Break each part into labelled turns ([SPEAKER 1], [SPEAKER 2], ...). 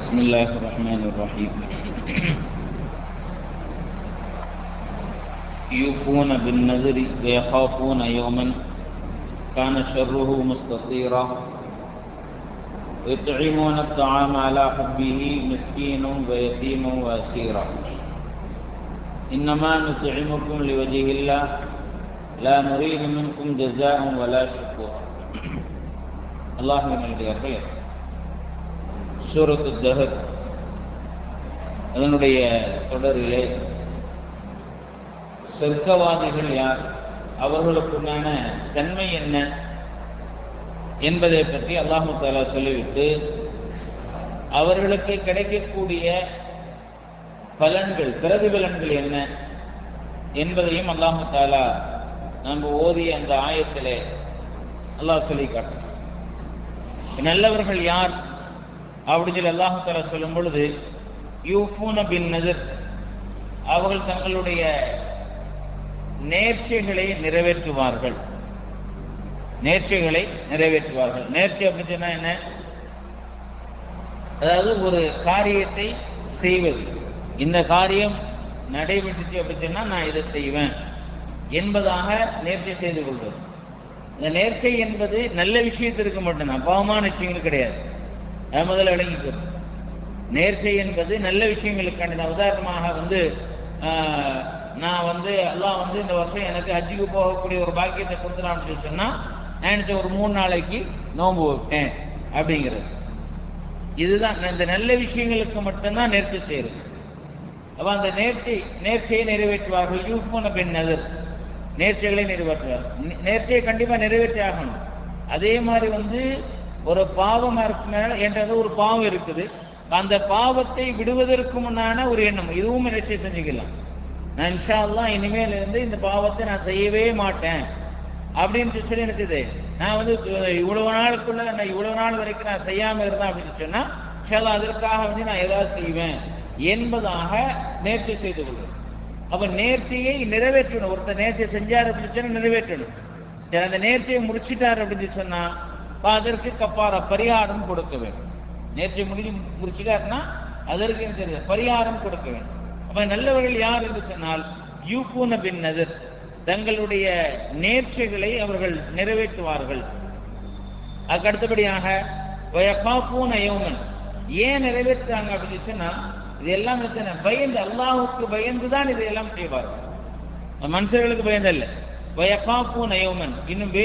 [SPEAKER 1] بسم الله الرحمن الرحيم. يوفون بالنذر ويخافون يوما كان شره مستطيرا ويطعمون الطعام على حبه مسكين ويتيم واسيرا إنما نطعمكم لوجه الله لا نريد منكم جزاء ولا شكورا. الله من الخير. சூரத்து தஹர் அதனுடைய தொடரிலே சொர்க்கவாதிகள் யார், அவர்களுக்குண்டான தன்மை என்ன என்பதை பற்றி அல்லாஹு தஆலா சொல்லிவிட்டு அவர்களுக்கு கிடைக்கக்கூடிய பலன்கள், பிரதிபலன்கள் என்ன என்பதையும் அல்லாஹு தஆலா நம்ம ஓதிய அந்த ஆயத்திலே அல்லாஹ் சொல்லி காட்டுறான். நல்லவர்கள் யார் அப்படின்னு சொல்லி அல்லாஹு தஆலா சொல்லும் பொழுது, யூஃபூன பின் நஸர், அவர்கள் தங்களுடைய நேர்ச்சைகளை நிறைவேற்றுவார்கள். நேர்ச்சைகளை நிறைவேற்றுவார்கள். நேர்ச்சை அப்படின்னு சொன்னா என்ன? அதாவது ஒரு காரியத்தை செய்வது, இந்த காரியம் நடைபெற்றுச்சு அப்படின்னு சொன்னா நான் இதை செய்வேன் என்பதாக நேர்ச்சை செய்து கொள்வது. இந்த நேர்ச்சை என்பது நல்ல விஷயத்திற்கு மட்டும்தான், பாவமான விஷயங்கள் கிடையாது. அது முதல்ல விளங்கிக்கணும். நேர்ச்சை என்பது நல்ல விஷயங்களுக்கான. உதாரணமாக நான் அல்லாஹ் இந்த வருஷம் எனக்கு ஹஜ்ஜுக்கு போகக்கூடிய ஒரு பாக்கியத்தை கொடுத்துறான்னு சொல்லி சொன்னா, நான் நினைச்ச ஒரு 3 நாளைக்கு நோன்பு வைப்பேன் அப்படிங்கிறது. இதுதான் இந்த நல்ல விஷயங்களுக்கு மட்டும்தான் நேர்ச்சை செய்யறது. அப்ப அந்த நேர்ச்சையை நிறைவேற்றுவார்கள். யூஃபூன பின் நஸர், நேர்ச்சைகளை நிறைவேற்றுவார்கள். நேர்ச்சையை கண்டிப்பா நிறைவேற்றி ஆகணும். அதே மாதிரி ஒரு பாவம் என்றது ஒரு பாவம் இருக்குது, அந்த பாவத்தை விடுவதற்கு முன்னான ஒரு எண்ணம், இதுவும் நிச்சய செஞ்சுக்கலாம். நான் இன்ஷா அல்லாஹ் இனிமேல் இருந்து இந்த பாவத்தை நான் செய்யவே மாட்டேன் அப்படின்னு சொல்லி நினைச்சது. நான் இவ்வளவு நாளுக்குள்ள இவ்வளவு நாள் வரைக்கும் நான் செய்யாம இருந்தேன் அப்படின்னு சொன்னா இன்ஷா அல்லாஹ் அதற்காக நான் ஏதாவது செய்வேன் என்பதாக நேர்ச்சை செய்து கொள்வது. அப்ப நேர்ச்சையை நிறைவேற்றணும். ஒருத்தர் நேர்ச்சை செஞ்சார் அப்படின்னு சொன்னா நிறைவேற்றணும். சரி, அந்த நேர்ச்சையை முடிச்சிட்டார் அப்படின்னு சொன்னா அதற்கு கஃபாரா, பரிகாரம் கொடுக்க வேண்டும். நேர்ச்சை முடிச்சிட்டாருன்னா அதற்கு தெரியாது, பரிகாரம் கொடுக்க வேண்டும். அப்ப நல்லவர்கள் யார் என்று சொன்னால் யூஃபூன பின் நஸர், தங்களுடைய நேர்ச்சைகளை அவர்கள் நிறைவேற்றுவார்கள். அதுக்கு அடுத்தபடியாக வயகாஃபூன யௌமன், ஏன் நிறைவேற்றுறாங்க அப்படின்னு சொன்னா இதெல்லாம் பயந்து, அல்லாஹுக்கு பயந்துதான் இதையெல்லாம் செய்வார்கள். மனுஷர்களுக்கு பயந்தல்ல. வயகாஃபூன யௌமன், இன்னும்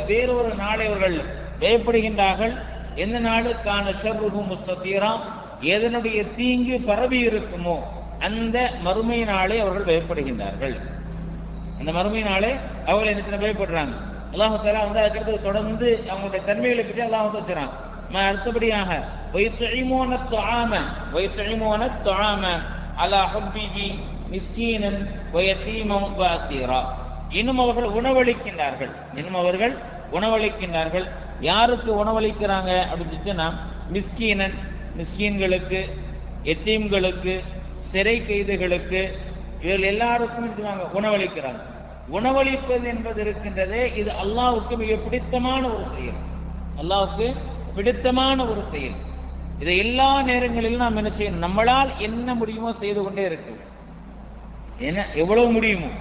[SPEAKER 1] வேறொரு நாளை அவர்கள் பயப்படுகின்றார்கள். எந்த நாடு? கான ஷர்ருஹு முஸ்ததீரா, எதனுடைய தீங்கு பரவி இருக்குமோ அந்த மறுமை நாளை அவர்கள் பயப்படுகின்றார்கள். அந்த மறுமை நாளை அவர்கள் என்ன பயப்படுறாங்க? அல்லாஹ் தஆலா அதுக்கடுத்து தொடர்ந்து அவங்களுடைய தன்மைகளை பற்றி அல்லாஹ் வச்சுறாங்க. அடுத்தபடியாக வயத்இமூன த்ஆம அலா ஹுப்பிஹி மிஸ்கீனன் வயதீமன் வஅஸீரா, இன்னும் அவர்கள் உணவளிக்கின்றார்கள். யாருக்கு உணவளிக்கிறாங்க அப்படின்னு சொன்னா மிஸ்கீன்களுக்கு, எத்தீம்களுக்கு, சிறை கைதிகளுக்கு, இவர்கள் எல்லாருக்கும் உணவளிக்கிறாங்க. உணவளிப்பது என்பது இருக்கின்றதே, இது அல்லாஹ்வுக்கு மிக பிடித்தமான ஒரு செயல். அல்லாஹ்வுக்கு பிடித்தமான ஒரு செயல். இதை எல்லா நேரங்களிலும் நாம் என்ன செய்யணும்? நம்மளால் என்ன முடியுமோ செய்து கொண்டே இருக்கு. என்ன எவ்வளவு முடியுமோ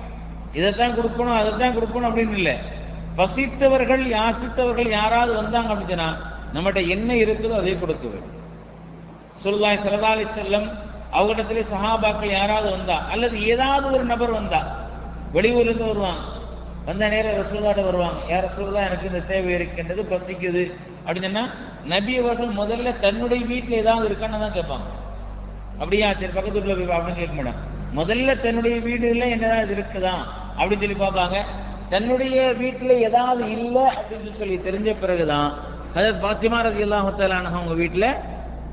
[SPEAKER 1] இதைத்தான் கொடுக்கணும், அதைத்தான் கொடுக்கணும் அப்படின்னு இல்லை. பசித்தவர்கள், யாசித்தவர்கள் யாராவது வந்தாங்க அப்படின்னா நம்மகிட்ட என்ன இருக்குதோ அதை கொடுக்க வேண்டும். ரசூலுல்லாஹி ஸல்லல்லாஹு அலைஹி வஸல்லம் அவரிடத்திலே சஹாபாக்கள் யாராவது வந்தா, அல்லது ஏதாவது ஒரு நபர் வந்தா, வெளியூர்ல இருந்து வருவாங்க, வந்த நேரம் ரசூலுல்லாஹ்ட்ட வருவாங்க, யார் ரசூலுல்லாஹ் எனக்கு இந்த தேவை இருக்கின்றது, பசிக்குது அப்படின்னு சொன்னா நபி அவர்கள் முதல்ல தன்னுடைய வீட்டில் ஏதாவது இருக்கான்னு தான் கேட்பாங்க. அப்படியா, சரி பக்கத்து வீட்டுல போய் அப்படின்னு கேட்க மாட்டாங்க. முதல்ல தன்னுடைய வீடுல என்னதான் இருக்குதா அப்படின்னு சொல்லி பார்ப்பாங்க. தன்னுடைய வீட்டுல ஏதாவது இல்லை அப்படின்னு சொல்லி தெரிஞ்ச பிறகுதான் ஹஜ்ரத் ஃபாத்திமா ரலியல்லாஹு தஆலா அன்ஹா அவங்க வீட்டுல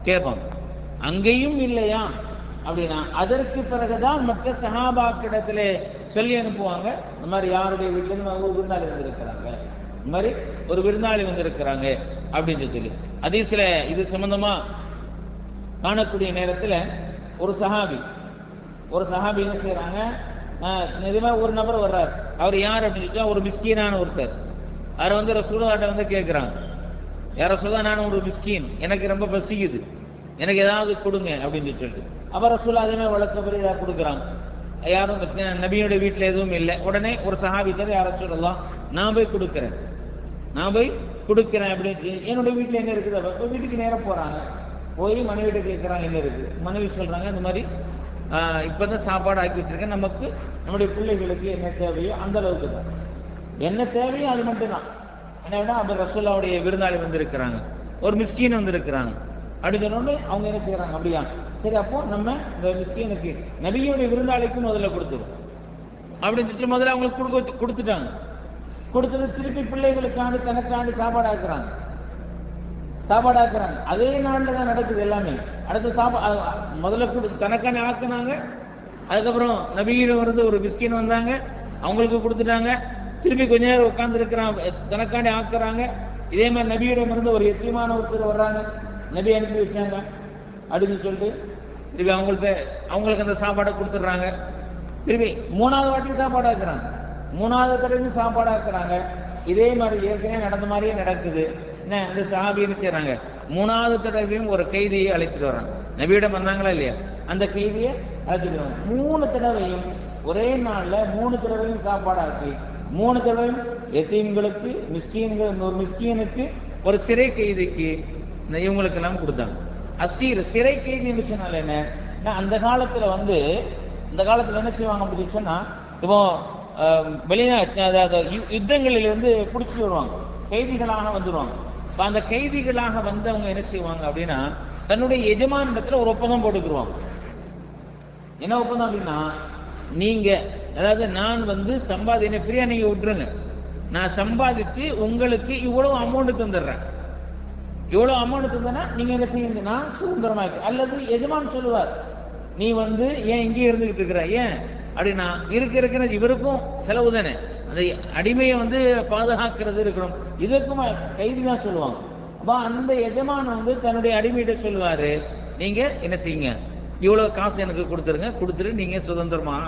[SPEAKER 1] கேட்பாங்க. அங்கேயும் இல்லையா அப்படின்னா அதற்கு பிறகுதான் மற்ற சஹாபாக்கிடத்துல சொல்லி அனுப்புவாங்க, இந்த மாதிரி யாருடைய வீட்டுல இருந்து ஒரு விருந்தாளி வந்திருக்கிறாங்க, இந்த மாதிரி ஒரு விருந்தாளி வந்திருக்கிறாங்க அப்படின்னு சொல்லி. ஹதீஸ்ல இது சம்பந்தமா காணக்கூடிய நேரத்துல ஒரு சஹாபி என்ன செய்யறாங்க, நிஜமா ஒரு நபர் வர்றார். அவர் யார் அப்படின்னு சொல்லிட்டா ஒரு மிஸ்கீனான ஒருத்தர். அவர் ரசூலுல்லாஹ்ட்ட கேட்கிறாங்க, யார சொல்ல நான் ஒரு மிஸ்கீன், எனக்கு ரொம்ப பசிக்குது, எனக்கு ஏதாவது கொடுங்க அப்படின்னு சொல்லிட்டு. அப்ப ரசூல் அதே வழக்கப்படி ஏதாவது கொடுக்குறாங்க. யாரும் நபியோட வீட்டில் எதுவும் இல்லை. உடனே ஒரு சஹாபி யாரும் சொல்லலாம், நான் போய் கொடுக்குறேன் அப்படின்னு. என்னுடைய வீட்டில் என்ன இருக்குது? அப்போ வீட்டுக்கு நேரம் போறாங்க. போய் மனைவிட்ட கேட்குறாங்க என்ன இருக்குது. மனைவி சொல்றாங்க, இந்த மாதிரி இப்பதான் சாப்பாடு ஆக்கி வச்சிருக்கேன், நமக்கு நம்முடைய பிள்ளைகளுக்கு என்ன தேவையோ அந்த அளவுக்கு தான், என்ன தேவையோ அது மட்டும்தான். என்ன அப்ப ரசூலுல்லாஹ்வுடைய விருந்தாளி வந்திருக்கிறாங்க, ஒரு மிஸ்கீன் வந்திருக்கிறாங்க அப்படின்னு சொன்னோடனே அவங்க என்ன செய்யறாங்க, அப்படியா சரி அப்போ நம்ம இந்த மிஸ்கீனுக்கு நபியுடைய விருந்தாளிக்கு முதல்ல கொடுத்துரும் அப்படின்னு சொல்லிட்டு முதல்ல அவங்களுக்கு கொடுத்துட்டாங்க. கொடுத்துட்டு திருப்பி பிள்ளைகளுக்காண்டு தனக்காண்டு சாப்பாடு ஆக்குறாங்க. அதே நாளில் தான் நடக்குது எல்லாமே. அடுத்த முதல்ல தனக்காண்டி ஆக்குனாங்க. அதுக்கப்புறம் நபியிடம் வந்து ஒரு மிஸ்கின் வந்தாங்க, அவங்களுக்கு கொடுத்துட்டாங்க. திருப்பி கொஞ்ச நேரம் உட்கார்ந்து இருக்கிறாங்க, தனக்காண்டி ஆக்குறாங்க. இதே மாதிரி நபியிடம் இருந்து ஒரு எத்தியமான ஒருத்தர் வர்றாங்க, நபி அனுப்பி வச்சாங்க அப்படின்னு சொல்லிட்டு திருப்பி அவங்களுக்கு அந்த சாப்பாடை கொடுத்துட்றாங்க. திருப்பி மூணாவது வாட்டி சாப்பாடு ஆக்குறாங்க, மூணாவது தடவையும் சாப்பாடு ஆக்குறாங்க. இதே மாதிரி ஏற்கனவே நடந்த மாதிரியே நடக்குது. என்ன இந்த சஹாபி என்ன செய்யறாங்க, மூணாவது தடவையும் ஒரு கைதியை அழைச்சிட்டு வர்றாங்க. நபியிடம் வந்தாங்களா இல்லையா, அந்த கைதியை அழைச்சிட்டு வராங்க. 3 தடவையும் ஒரே நாள்ல 3 தடவையும் சாப்பாடு ஆக்கி 3 தடவையும் எத்தீம்களுக்கு, ஒரு மிஸ்கீனுக்கு, ஒரு சிறை கைதிக்கு இவங்களுக்கு எல்லாம் கொடுத்தாங்க. அசீர் சிறை கைதி சொன்னால என்ன, அந்த காலத்துல என்ன செய்வாங்க அப்படின்னு சொன்னா, இப்போ யுத்தங்களில் இருந்து பிடிச்சி வருவாங்க, கைதிகளாக வந்துடுவாங்க. அந்த கைதிகளாக வந்தவங்க என்ன செய்வாங்க அப்படின்னா, தன்னுடைய எஜமானிடத்துல ஒரு ஒப்பந்தம் போட்டுக்குருவாங்க. என்ன ஒப்பந்தம் அப்படின்னா, நீங்க அதாவது நான் என்ன ஃப்ரீயா நீங்க விட்டுருங்க, நான் சம்பாதித்து உங்களுக்கு இவ்வளவு அமௌண்ட் தந்துடுறேன், இவ்வளவு அமௌண்ட் தந்தனா நீங்க என்ன செய்யுங்க, நான் சுதந்திரமா இருக்கு. அல்லது எஜமான் சொல்லுவார், நீ ஏன் இங்கே இருந்துகிட்டு இருக்கிற, ஏன் அப்படின்னா இருக்கிற இவருக்கும் செலவு தானே, அந்த அடிமையை பாதுகாக்கிறது இருக்கணும், இதற்கும் கைதி தான் சொல்லுவாங்க. அப்ப அந்த எஜமான் தன்னுடைய அடிமையிட்ட சொல்லுவாரு, நீங்க என்ன செய்யுங்க, இவ்வளவு காசு எனக்கு கொடுத்துட்டு நீங்க சுதந்திரமாக.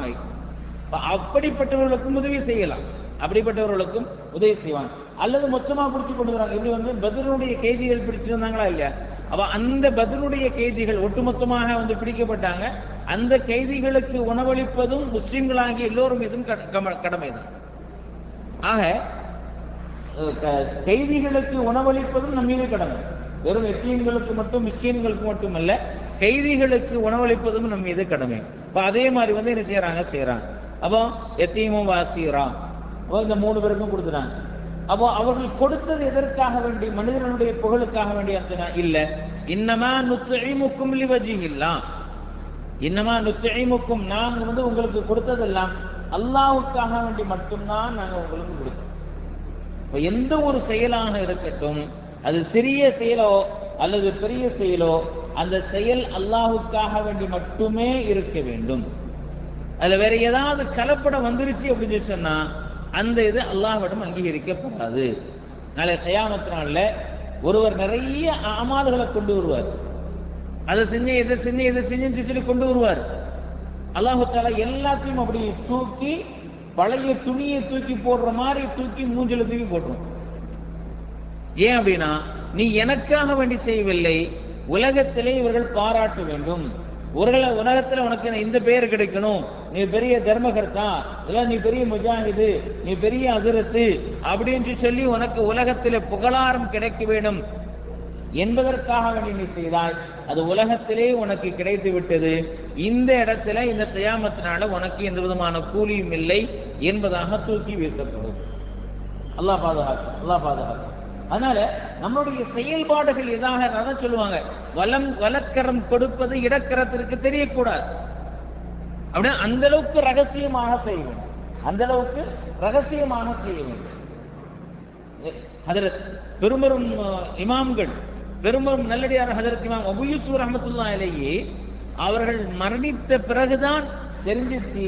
[SPEAKER 1] அப்படிப்பட்டவர்களுக்கும் உதவி செய்யலாம், அப்படிப்பட்டவர்களுக்கும் உதவி செய்வாங்க. அல்லது மொத்தமா பிடிச்சு கொண்டு வராங்க. இப்படி பத்ருடைய கைதிகள் பிடிச்சிருந்தாங்களா இல்லையா, அப்ப அந்த பத்ருடைய கைதிகள் ஒட்டுமொத்தமாக பிடிக்கப்பட்டாங்க. அந்த கைதிகளுக்கு உணவளிப்பதும் முஸ்லிம்களாகிய எல்லோரும் மீதும் கடமை தான். ஆக கைதிகளுக்கு உணவளிப்பதும் நம் மீது கடமை. வெறும் எத்தீம்களுக்கு மட்டும், மிஸ்கீன்களுக்கு மட்டுமல்ல, கைதிகளுக்கு உணவளிப்பதும் நம் மீது கடமை. அப்ப அதே மாதிரி என்ன செய்யறாங்க. அப்போ எத்தீமும் வாசீரா இந்த 3 பேருக்கும் கொடுத்துட்டாங்க. அப்போ அவர்கள் கொடுத்தது எதற்காக வேண்டி, மனிதர்களுடைய புகழுக்காக வேண்டி இல்ல. இன்னமா நுத்இமுக்கும் லிவஜ்ஹில்லாஹ், இன்னமா நுத்இமுக்கும், நாங்க உங்களுக்கு கொடுத்ததெல்லாம் அல்லாஹ்வுக்காக வேண்டி மட்டும்தான் நாங்க உங்களுக்கு கொடுத்தோம். இப்ப எந்த ஒரு செயலாக இருக்கட்டும், அது சிறிய செயலோ அல்லது பெரிய செயலோ, அந்த செயல் அல்லாஹ்வுக்காக வேண்டி மட்டுமே இருக்க வேண்டும். அதுல வேற ஏதாவது கலப்படம் வந்துருச்சு அப்படின்னு சொன்னா அந்த இது அல்லாஹ்விடம் அங்கீகரிக்கப்படாது. நாளை கியாமத் நாள்ல ஒருவர் நிறைய அமால்களை கொண்டு வருவார், அதை இதை செஞ்சு சொல்லி கொண்டு வருவார். அல்லாஹ் தஆலா எல்லாத்தையும் அப்படி தூக்கி, பழைய துணியை தூக்கி போடுற மாதிரி தூக்கி மூஞ்சில தூக்கி போட்டுரும். ஏன் அப்படின்னா, நீ எனக்காக வேண்டி செய்யவில்லை, உலகத்திலே இவர்கள் பாராட்ட வேண்டும், உலகத்துல உனக்கு இந்த பெயர் கிடைக்கணும், நீ பெரிய தர்மகர்த்தா, இல்ல நீ பெரிய முஜாஹிது, நீ பெரிய ஹஸரத்து அப்படின்னு சொல்லி உனக்கு உலகத்திலே புகழாரம் கிடைக்க வேண்டும் என்பதற்காக வேண்டி நீ செய்தாய். அது உலகத்திலே உனக்கு கிடைத்து விட்டது. இந்த இடத்துல இந்த கியாமத்தினால உனக்கு எந்த விதமான கூலியும் இல்லை என்பதாக தூக்கி வீசப்படும். அல்லாஹ் பாதுகாக்கும். அதனால நம்மளுடைய செயல்பாடுகள் எதாக தான் சொல்லுவாங்க, வலக்கரம் கொடுப்பது இடக்கரத்திற்கு தெரியக்கூடாது. அப்படின்னா அந்த அளவுக்கு ரகசியமாக செய்ய வேண்டும், அந்த அளவுக்கு ரகசியமாக செய்ய வேண்டும். ஹஜ்ரத் பெரும்பெரும் இமாம்கள், பெரும்பெரும் நல்லடியார் ஹஜ்ரத் இமாம் அபூ யூசுப் ரஹ்மத்துல்லாஹி அலைஹி அவர்கள் மரணித்த பிறகுதான் தெரிஞ்சிச்சு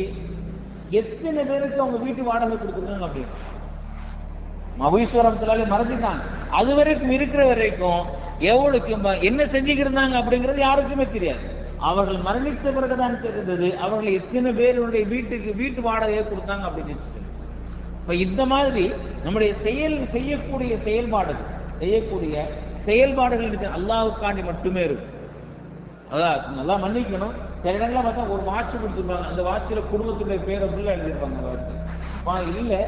[SPEAKER 1] எத்தனை பேருக்கு அவங்க வீட்டு வாடகை கொடுத்துருக்காங்க அப்படின்னு. அபூ மறந்துட்டாங்க. அது வரைக்கும் இருக்கிற வரைக்கும் எவ்வளவுக்கு என்ன செஞ்சுக்கிருந்தாங்க அப்படிங்கிறது யாருக்குமே தெரியாது. அவர்கள் மரணித்த பிறகுதான் தெரிந்தது அவர்கள் எத்தனை பேருடைய வீட்டு வாடகையை கொடுத்தாங்க அப்படின்னு. இப்ப இந்த மாதிரி நம்முடைய செய்யக்கூடிய செயல்பாடுகள் அல்லாஹ்வுக்காண்டி மட்டுமே இருக்கும். அதான் நல்லா மன்னிக்கணும். சில இடங்கள்ல பார்த்தா ஒரு வாட்ச் கொடுத்துருப்பாங்க, அந்த வாட்சில் குடும்பத்துடைய பேரை ஃபுல்லாக எழுதியிருப்பாங்க வாட்ச். இல்லை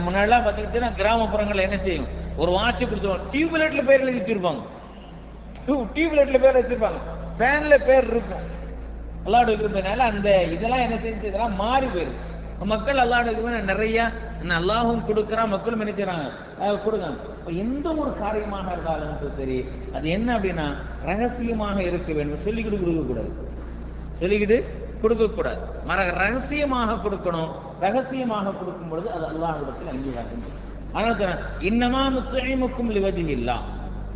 [SPEAKER 1] முன்னாடிலாம் பார்த்துக்கிட்டீங்கன்னா கிராமப்புறங்களில் என்ன செய்யும், ஒரு வாட்சை கொடுத்துருவாங்க, டியூப்லைட்ல பேர் எழுதி வச்சிருப்பாங்க, டியூப்லைட்ல பேர் வச்சிருப்பாங்க, ஃபேன்ல பேர் இருக்கும். அல்லாஹ் இருக்கிறதுனால அந்த இதெல்லாம் என்ன செஞ்சு இதெல்லாம் மாறி போயிருக்கு. மக்கள் அல்லாஹ் நிறைய அல்லாஹும் கொடுக்குறான், மக்களும் என்ன செய்யறாங்க கொடுக்காங்க. எந்த ஒரு காரியமாக இருந்தாலும் சரி, அது என்ன அப்படின்னா ரகசியமாக இருக்க வேண்டும். சொல்லிக்கிட்டு கொடுக்க கூடாது, சொல்லிக்கிட்டு கொடுக்க கூடாது, ரகசியமாக கொடுக்கணும். ரகசியமாக கொடுக்கும் பொழுது அது அல்லாஹ்விடத்தில் அங்கீகாரம். ஆனால் இன்னமா நுத்இமுக்கும் லிவஜ்ஹில்லாஹ்,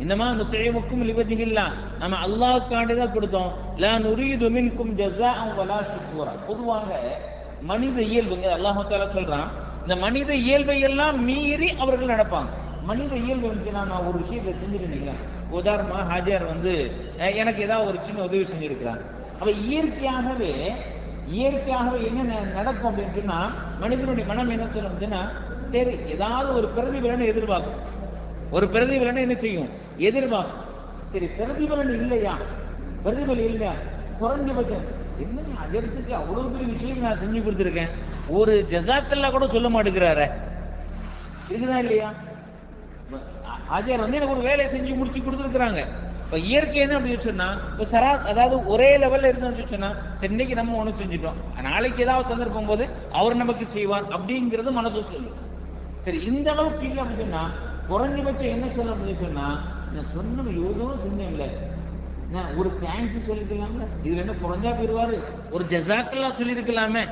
[SPEAKER 1] இன்னமா நுத்இமுக்கும் லிவஜ்ஹில்லாஹ், நம்ம அல்லாஹ்வுக்காண்டி தான் கொடுத்தோம். லா நுரீது மின்கும் ஜஸாஅன் வலா ஷுக்கூரா. பொதுவாக மனித இயல்புங்க அல்லாஹ் தஆலா சொல்றான், இந்த மனித இயல்பை எல்லாம் மீறி அவர்கள் நடப்பாங்க. மனித இயல்பு வந்து நான் ஒரு விஷயத்தை செஞ்சுட்டு நினைக்கிறேன். உதாரணமா ஹாஜியார் வந்து எனக்கு ஏதாவது ஒரு சின்ன உதவி செஞ்சிருக்கிறாங்க. அப்ப இயற்கையாகவே என்ன நடக்கும் அப்படின்னு சொன்னா, மனிதனுடைய மனம் என்ன சொல்லுதுன்னா, சரி ஏதாவது ஒரு பிரதிபலனை எதிர்பார்க்கும், ஒரு பிரதிபலனை என்ன செய்யும் எதிர்பார்க்கும். சரி பிரதிபலன் இல்லையா, பிரதிபலன் இல்லையா, குறைஞ்சபட்சம் என்ன அதற்கு அவ்வளவு பெரிய விஷயம் நான் செஞ்சு கொடுத்துருக்கேன், ஒரு ஜஸாக்கல்லா கூட சொல்ல மாட்டேங்கிறாரு, இருக்குதா இல்லையா? ஆஜியார் வந்து எனக்கு ஒரு வேலையை செஞ்சு முடிச்சு கொடுத்துருக்குறாங்க. இப்ப இயற்கை என்ன அப்படின்னு சொன்னா, அதாவது ஒரே லெவல்ல இருந்து சொன்னா, இன்னைக்கு நம்ம ஒண்ணு செஞ்சுட்டோம், நாளைக்கு ஏதாவது சந்தர்ப்பம் போது அவர் நமக்கு செய்வார் அப்படிங்கிறது மனசு சொல்லும். சரி இந்த அளவுக்கு இல்லை அப்படின்னு சொன்னா, குறைஞ்சபட்சம் என்ன சொல்ல அப்படின்னு சொன்னா, நான் சொன்ன எவ்வளோ செஞ்சேன்ல, ஒரு தேங்க்ஸ் சொல்லிருக்கலாம்ல, இதுல என்ன குறைஞ்சா போயிருவாரு, ஒரு ஜஸாக்கல்லா சொல்லியிருக்கலாமே.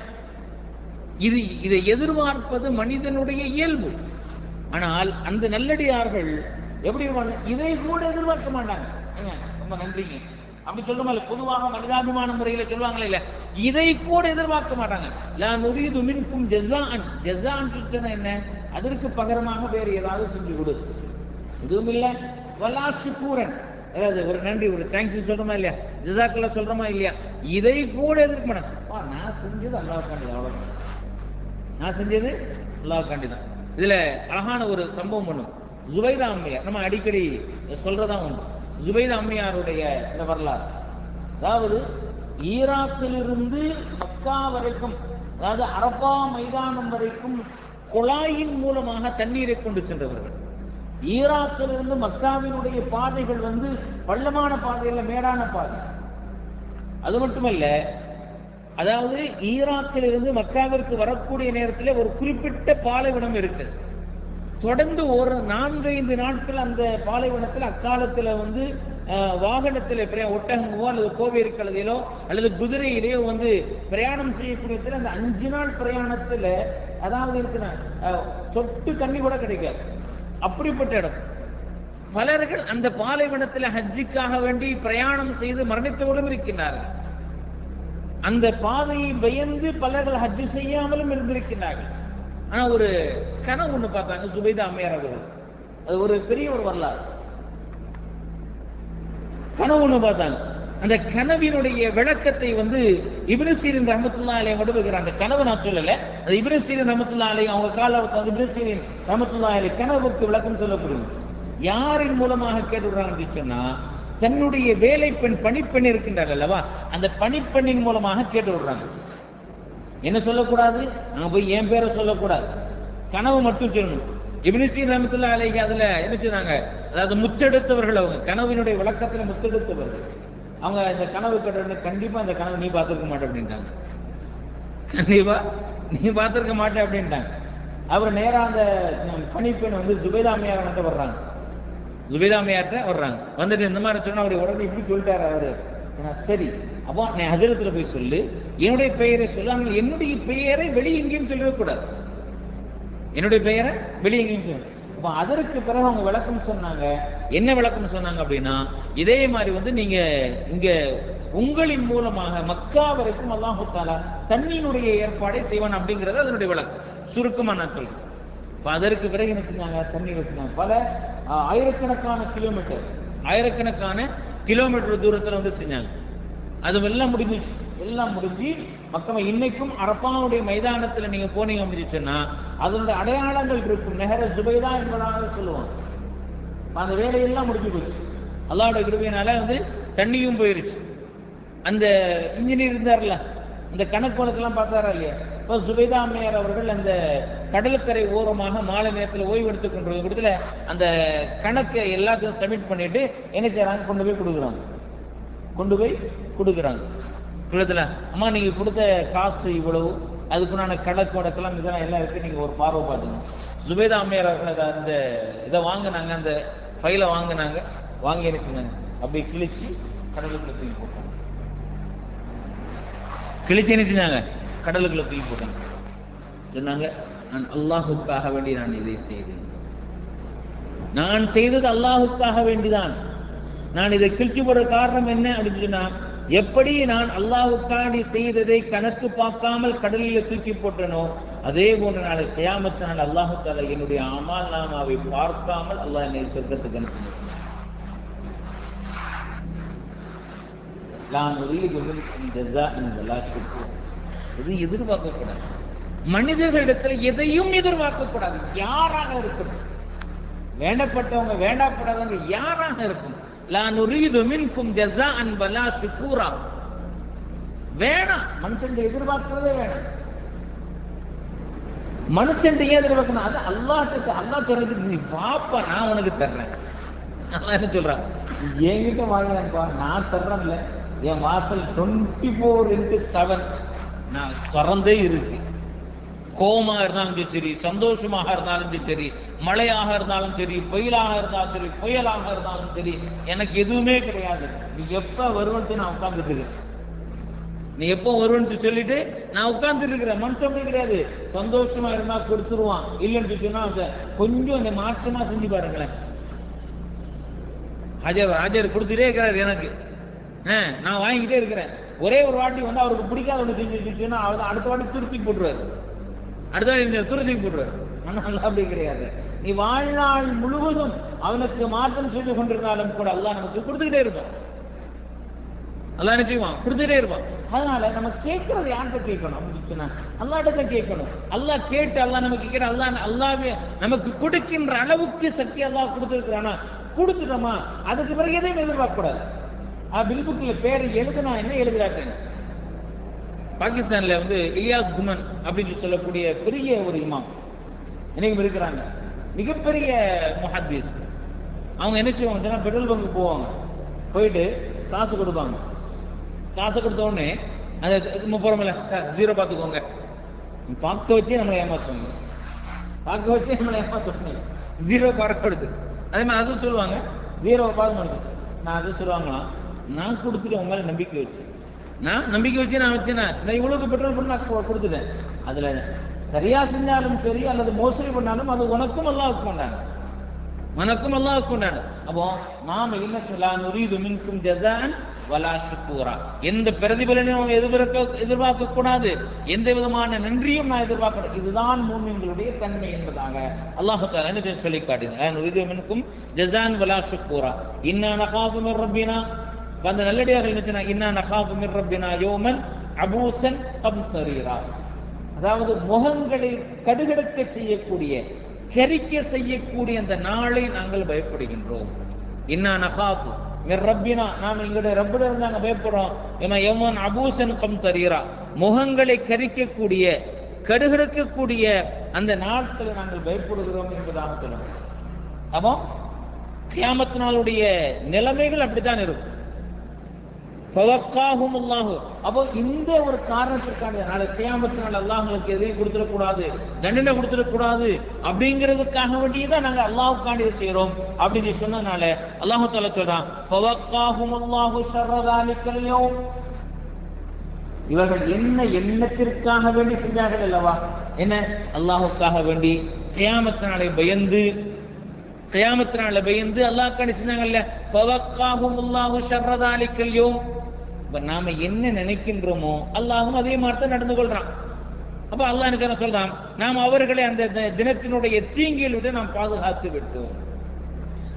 [SPEAKER 1] இதை எதிர்பார்ப்பது மனிதனுடைய இயல்பு. ஆனால் அந்த நல்லடியார்கள் எப்படி இதை கூட எதிர்பார்க்க மாட்டாங்க. ரொம்ப நன்றிங்க அப்படி சொல்லுமா, பொதுவாக மனிதாபிமான முறையில சொல்லுவாங்களே இல்ல, இதை கூட எதிர்பார்க்க மாட்டாங்க. லா நுரீது மின்கும் ஜஸாஅன், ஜஸாஅன் சொல்றேன்னா என்ன, அதற்கு பகரமாக வேறு ஏதாவது செஞ்சு கொடு, எதுவும் இல்லை. வலா ஷுக்கூரன், அதாவது ஒரு நன்றி ஒரு தேங்க்ஸ் சொல்றோமா இல்லையா, ஜஸாக்கல்லா சொல்றோமா இல்லையா, இதை கூட எதிர்க்க மாட்டாங்க. நான் செஞ்சது அல்லாஹ்வுக்காண்டி தான், அவ்வளவு நான் செஞ்சது அல்லாஹ்வுக்காண்டி தான். இதுல அழகான ஒரு சம்பவம் பண்ணும். ஜுபைதா அம்மையார் நம்ம அடிக்கடி சொல்றதா உண்டு. ஜுபைதா அம்மையாருடைய இந்த வரலாறு, அதாவது ஈராக்கிலிருந்து மக்கா வரைக்கும், அதாவது அரபா மைதானம் வரைக்கும் குழாயின் மூலமாக தண்ணீரை கொண்டு சென்றவர்கள். ஈராக்கிலிருந்து மக்காவினுடைய பாதைகள் வந்து பள்ளமான பாதையில் மேடான பாதை. அது மட்டுமல்ல, அதாவது ஈராக்கில் இருந்து மக்காவிற்கு வரக்கூடிய நேரத்தில் ஒரு குறிப்பிட்ட பாலைவனம் இருக்கு. தொடர்ந்து ஒரு 4-5 நாட்கள் அந்த பாலைவனத்தில் அக்காலத்தில் வந்து வாகனத்தில் ஒட்டகமோ அல்லது கோவேரி கழுதையிலோ அல்லது குதிரையிலேயோ வந்து பிரயாணம் செய்யக்கூடிய அந்த 5 நாள் பிரயாணத்துல அதாவது இருக்கிற சொட்டு தண்ணி கூட கிடைக்காது, அப்படிப்பட்ட இடம். பலர்கள் அந்த பாலைவனத்தில் ஹஜ்ஜுக்காக வேண்டி பிரயாணம் செய்து மரணித்தவர்களும் இருக்கின்றார்கள். அந்த பாதையை பயந்து பலர்கள் ஹஜ்ஜு செய்யாமலும் இருந்திருக்கிறார்கள். ஆனா ஒரு கனவு ஒண்ணு பார்த்தாங்க ஜுபைதா அம்மையார் அவர்கள். அது ஒரு பெரிய ஒரு வரலாறு. கனவு ஒண்ணு பார்த்தாங்க. அந்த கனவினுடைய விளக்கத்தை வந்து இப்னு சீரின் ரஹ்மத்துல்லாஹி அலைஹி கொடுக்கிறாங்க. அந்த கனவு நான் சொல்லல, அது இப்னு சீரின் ரஹ்மத்துல்லாஹி அலைஹி அவங்க காலத்துல இப்னு சீரின் ரஹ்மத்துல்லாஹி அலைஹி கனவுக்கு விளக்கம் சொல்லப்படுது. யாரின் மூலமாக கேட்டுறாங்கன்னு சொன்னா, தன்னுடைய வேலை பெண் பணிப்பெண் இருக்கின்றார் அல்லவா, அந்த பணிப்பெண்ணின் மூலமாக கேட்டு விடுறாங்க. என்ன சொல்லக்கூடாது, நாங்க போய் என் பேரை சொல்லக்கூடாது, கனவு மட்டும் சொல்லணும். இப்னு சீரின் ரஹ்மத்துல்லாஹி அலைஹி அதுல என்ன சொன்னாங்க, அதாவது முத்தெடுத்தவர்கள், அவங்க கனவினுடைய விளக்கத்துல முத்தெடுத்தவர்கள். அவங்க இந்த கனவு கேட்ட கண்டிப்பா அந்த கனவு நீ பார்த்திருக்க மாட்டே அப்படின்ட்டாங்க. கண்டிப்பா நீ பார்த்திருக்க மாட்டே அப்படின்ட்டாங்க. அவர் நேரா அந்த பணிப்பெண் வந்து ஜுபைதா அம்மையார் வந்து வர்றாங்க. ஜுபைதா அம்மையார்ட்ட வர்றாங்க. வந்துட்டு இந்த மாதிரி சொன்னா அவர் உடனே இப்படி சொல்லிட்டாரு அவரு. சரி அப்போ நீ ஹஜரத்துல போய் சொல்லு, என்னுடைய பெயரை சொல்லு, ஆனால் என்னுடைய பெயரை வெளியே எங்கேயும் சொல்லக்கூடாது, என்னுடைய பெயரை வெளியே எங்கேயும் சொல்லு. அப்ப அதற்கு பிறகு அவங்க விளக்கம் சொன்னாங்க. என்ன விளக்கம் சொன்னாங்க அப்படின்னா, இதே மாதிரி வந்து நீங்க இங்க உங்களின் மூலமாக மக்கா வரைக்கும் அல்லாஹ் தஆலா தண்ணீருடைய ஏற்பாடை செய்வான் அப்படிங்கிறது அதனுடைய விளக்கம். சுருக்கமா நான் சொல்றேன். அதற்கு பிறகு என்ன செஞ்சாங்க, தண்ணீர் வச்சுட்டாங்க. பல ஆயிரக்கணக்கான கிலோமீட்டர் தூரத்துல வந்து செஞ்சாங்க. அது எல்லாம் முடிஞ்சிச்சு. எல்லாம் முடிஞ்சு மக்கள் இன்னைக்கும் அரபாவுடைய மைதானத்துல நீங்க போனீங்க அப்படின்னு சொன்னா அதனுடைய அடையாளங்கள் இருக்கும். நெஹர ஜுபைதா என்பதாக சொல்லுவாங்க. அந்த வேலையெல்லாம் முடிஞ்சு போச்சு. அல்லாஹ்வுடைய கிருபையினால வந்து தண்ணியும் போயிருச்சு. அந்த இன்ஜினியர் இருந்தார்ல, இந்த கணக்கு வழக்கெல்லாம் பார்த்தாரா இல்லையா? இப்போ சுபைதா அம்மையார் அவர்கள் அந்த கடற்கரை ஓரமாக மாலை நேரத்தில் ஓய்வு எடுத்துக் கொண்டிருக்கிற இடத்துல அந்த கணக்கை எல்லாத்தையும் சப்மிட் பண்ணிட்டு என்ன செய்யறாங்க, கொண்டு போய் கொடுக்குறாங்க. குளத்துல அம்மா நீங்க கொடுத்த காசு இவ்வளவு, அதுக்குண்டான கணக்கு வழக்கெல்லாம் இதெல்லாம் எல்லாம் இருக்கு, நீங்க ஒரு பார்வை பார்த்துங்க. சுபைதா அம்மையார் அவர்கள் அந்த இதை வாங்கினாங்க, அந்த ஃபைலை வாங்கினாங்க. வாங்கி என்ன செஞ்சாங்க, அப்படியே கிழிச்சு கடலுக்குள்ள தூக்கி போட்டாங்க. கிழிச்சு என்ன செஞ்சாங்க, கடலுக்குள்ள தூக்கி போட்டாங்க. சொன்னாங்க, நான் அல்லாஹுக்காக வேண்டி நான் இதை செய்தேன், நான் செய்தது அல்லாஹுக்காக வேண்டிதான். நான் இதை கிழிச்சு போடுற காரணம் என்ன அப்படின்னு சொன்னா, எப்படி நான் அல்லாஹுக்காண்டி செய்ததை கணக்கு பார்க்காமல் கடலில் தூக்கி போட்டனோ அதே போன்ற நாளை கியாமத் நாள் அல்லாஹு தஆலா என்னுடைய அமால் நாமாவை பார்க்காமல் அல்லாஹ் என்னை சொர்க்கத்துக்கு அனுப்பினார். இது எதிர்பார்க்க கூடாது. மனிதர்களிடத்தில் எதையும் எதிர்பார்க்க கூடாது. யாராக இருக்கட்டும், வேண்டப்பட்டவங்க வேண்டப்படாதவங்க யாராக இருக்கும், லா நுரீது மின்கும் ஜஸாஅன் வலா ஷுக்கூரா. வேணாம், மனுஷன் எதிர்பார்க்கிறதே வேணாம். மனுஷன் எதிர்பார்க்கணும், அது அல்லாஹ்க்கு. அல்லாஹ் தர்றதுக்கு நீ பாப்பா, நான் உனக்கு தர்றேன். அல்லாஹ் என்ன சொல்றான், என்கிட்ட வாங்கினப்பா, நான் தர்றேன்ல, என் வாசல் 24x7 நான் திறந்தே இருக்கு. கோமா இருந்தாலும் சரி, சந்தோஷமாக இருந்தாலும் சரி, மழையாக இருந்தாலும் சரி, புயலாக இருந்தாலும் சரி, புயலாக இருந்தாலும் சரி, எனக்கு எதுவுமே கிடையாது. நீ எப்ப வருவன்ட்டு நான் உட்கார்ந்துட்டு இருக்கேன், நீ எப்போ வருவன்ட்டு சொல்லிட்டு நான் உட்கார்ந்துட்டு இருக்கிறேன். மனுஷன் கிடையாது, சந்தோஷமா இருந்தா கொடுத்துருவான், இல்லைன்னு சொன்னா கொஞ்சம் இந்த மாற்றமா செஞ்சு பாருங்களேன். ஹாஜர் கொடுத்துட்டே இருக்கிறாரு எனக்கு, நான் வாங்கிட்டே இருக்கிறேன். ஒரே ஒரு வாட்டி வந்து அவருக்கு பிடிக்காத ஒன்று செஞ்சுன்னா அடுத்த வாட்டி திருப்பி போட்டுருவாரு, அடுத்த வாட்டி துருத்தி போட்டுருவாரு. ஆனால் அப்படி கிடையாது. நீ வாழ்நாள் முழுவதும் அவனுக்கு மாற்றம் செய்து கொண்டிருந்தாலும் கூட அல்லாஹ் நமக்கு கொடுத்துக்கிட்டே இருப்பான். அல்லாஹ் என்ன செய்வான், கொடுத்துட்டே இருப்பான். அதனால நம்ம கேட்கறது யார்கிட்ட கேட்கணும் அப்படின்னு சொன்னா அல்லாஹ்கிட்ட கேட்கணும். அல்லாஹ் கேட்டு அல்லாஹ் நமக்கு கேட்டு அல்லாஹ்வே நமக்கு கொடுக்கின்ற அளவுக்கு சக்தி அல்லாஹ் கொடுத்துருக்கிறானா, கொடுத்துட்டோமா, அதுக்கு பிறகு எதையும் எதிர்பார்க்க கூடாது. பில்புக்ல பேரை எழுதுனா என்ன எழுதுறாங்க, பாகிஸ்தான்ல வந்து இலியாஸ் குமன் அப்படின்னு சொல்லக்கூடிய பெரிய ஒரு இமாம் இன்னைக்கு இருக்கிறாங்க, மிகப்பெரிய முஹத்தீஸ். அவங்க என்ன செய்வாங்க, பெட்ரோல் பங்க் போவாங்க, போயிட்டு காசு கொடுப்பாங்க. காசு கொடுத்த உடனே அந்த போறோம்ல, சார் 0 பார்த்துக்கோங்க, பார்க்க வச்சே நம்மளை ஏமாற்றுவாங்க, பார்க்க வச்சே நம்மளை ஏமாற்றுவாங்க. 0 பார்க்க கொடுத்து அதே மாதிரி அதுவும் சொல்லுவாங்க, 0 பார்க்க நான் அது சொல்லுவாங்களாம், நான் கொடுத்துட்டு உங்க மேல நம்பிக்கை வச்சு நான் வச்சேன்னா நான் இவ்வளவுக்கு பெட்ரோல் பண்ண நான் கொடுத்துட்டேன். அதுல சரியா செஞ்சாலும் சரி அல்லது மோசடி பண்ணாலும் அது உனக்கும் அல்லாஹ்வுக்கு கொண்டாடு, உனக்கும் அல்லாஹ்வுக்கு கொண்டாடு. அப்போ நாம என்ன சொல்லலாம், நுரீது மின்கும் ஜஸாஅன் வலா ஷுக்கூரா. எந்த பிரதிபலனையும் எதிர்பார்க்க கூடாது, எந்த விதமான நன்றியும் நான் எதிர்பார்க்க. இதுதான் மூமின்களுடைய தன்மை என்பதாக அல்லாஹ் தஆலா என்ன சொல்லி காட்டினார். நுரீது மின்கும் ஜஸாஅன் வலா ஷுக்கூரா இன்னா நகாஃபு மிர் ரப்பினா. அந்த நல்லடியார்கள் என்ன, இன்னா நகாஃபு மிர் ரப்பினா யௌமன் அபூசன் கம்தரீரா. அதாவது முகங்களை கடுகடுக்க செய்யக்கூடிய, கரிக்க செய்யக்கூடிய அந்த நாளை நாங்கள் பயப்படுகின்றோம். இன்னா நகாஃபு மிர் ரப்பினா, நாம் எங்களுடைய ரப்பிட இருந்து நாங்கள் பயப்படுறோம். ஏன்னா யௌமன் அபூசன் கம்தரீரா, முகங்களை கரிக்கக்கூடிய கடுகடுக்கக்கூடிய அந்த நாட்களை நாங்கள் பயப்படுகிறோம் என்பதாக சொல்லுவோம். அப்போ கியாமத் நாளுடைய நிலைமைகள் அப்படித்தான் இருக்கும். அப்போ இந்த ஒரு காரணத்திற்கான நாளை கியாமத் நாள் அல்லாஹ்வுக்கு எதையும் கொடுத்துடக்கூடாது, தண்டனை கொடுத்துடக்கூடாது அப்படிங்கிறதுக்காக வேண்டியதான் நாங்கள் அல்லாஹ்வுக்காண்டி செய்யறோம் அப்படின்னு சொன்னதுனால அல்லாஹ் தஆலா சொல்றான், ஃபவக்காஹுமுல்லாஹு ஷர்ர ஸாலிகல் யௌம். இவர்கள் என்ன எண்ணத்திற்காக வேண்டி செஞ்சார்கள் அல்லவா, என்ன அல்லாஹ்வுக்காக வேண்டி கியாமத் நாளை பயந்து அல்லாஹ்வுக்காண்டி செஞ்சாங்கல்ல, ஃபவக்காஹுமுல்லாஹு ஷர்ர ஸாலிகல் யௌம். நாம என்ன நினைக்கின்றோமோ அல்லாஹ்வும் அதே மாதிரி தான் நடந்து கொள்றான். அப்ப அல்லாஹ் என்ன சொல்றான், நாம் அவர்களை அந்த தினத்தினுடைய தீங்கில் விட்டு நாம் பாதுகாத்து விட்டோம்.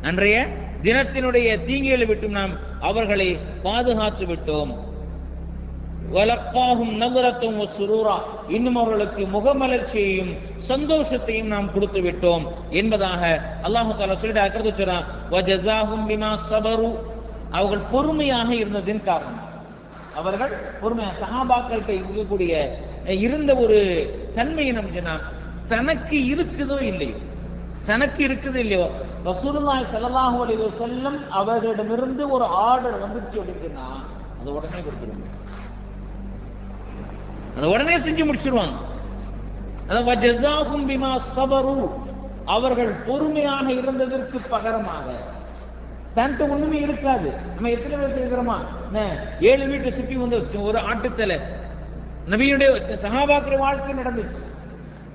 [SPEAKER 1] அன்றைய தினத்தினுடைய தீங்கில் விட்டு நாம் அவர்களை பாதுகாத்து விட்டோம். வலக்காஹும் நதரத்தும் வஸ்ஸுரூரா, இன்னும் அவர்களுக்கு முகமலர்ச்சியையும் சந்தோஷத்தையும் நாம் கொடுத்து விட்டோம் என்பதாக அல்லாஹ் தஆலா சொல்லிட்டு அக்கறது சொல்றான், வஜஸாஹும் பிமா ஸபரு, அவர்கள் பொறுமையாக இருந்ததின் காரணம். அவர்கள் பொறுமையா சஹாபாக்கள்கிட்ட இருக்கக்கூடிய இருந்த ஒரு தன்மையை நம்ம சொன்னா, தனக்கு இருக்குதோ இல்லையோ, தனக்கு இருக்குது இல்லையோ, ரசூலுல்லாஹி ஸல்லல்லாஹு அலைஹி வஸல்லம் அவர்களிடமிருந்து ஒரு ஆர்டர் வந்துருச்சு அப்படின்னா அதை உடனே கொடுத்துருவாங்க, அதை உடனே செஞ்சு முடிச்சிருவாங்க. வஜஸாஹும் பிமா ஸபரு, அவர்கள் பொறுமையாக இருந்ததற்கு பகரமாக. தன்ட்டு ஒண்ணுமே இருக்காது. நம்ம எத்தனை பேர் இருக்கிறோமா, 7 வீட்டை சுற்றி வந்து ஒரு ஆட்டுத்தலை நபியுடைய சஹாபாக்கள் வாழ்க்கை நடந்துச்சு.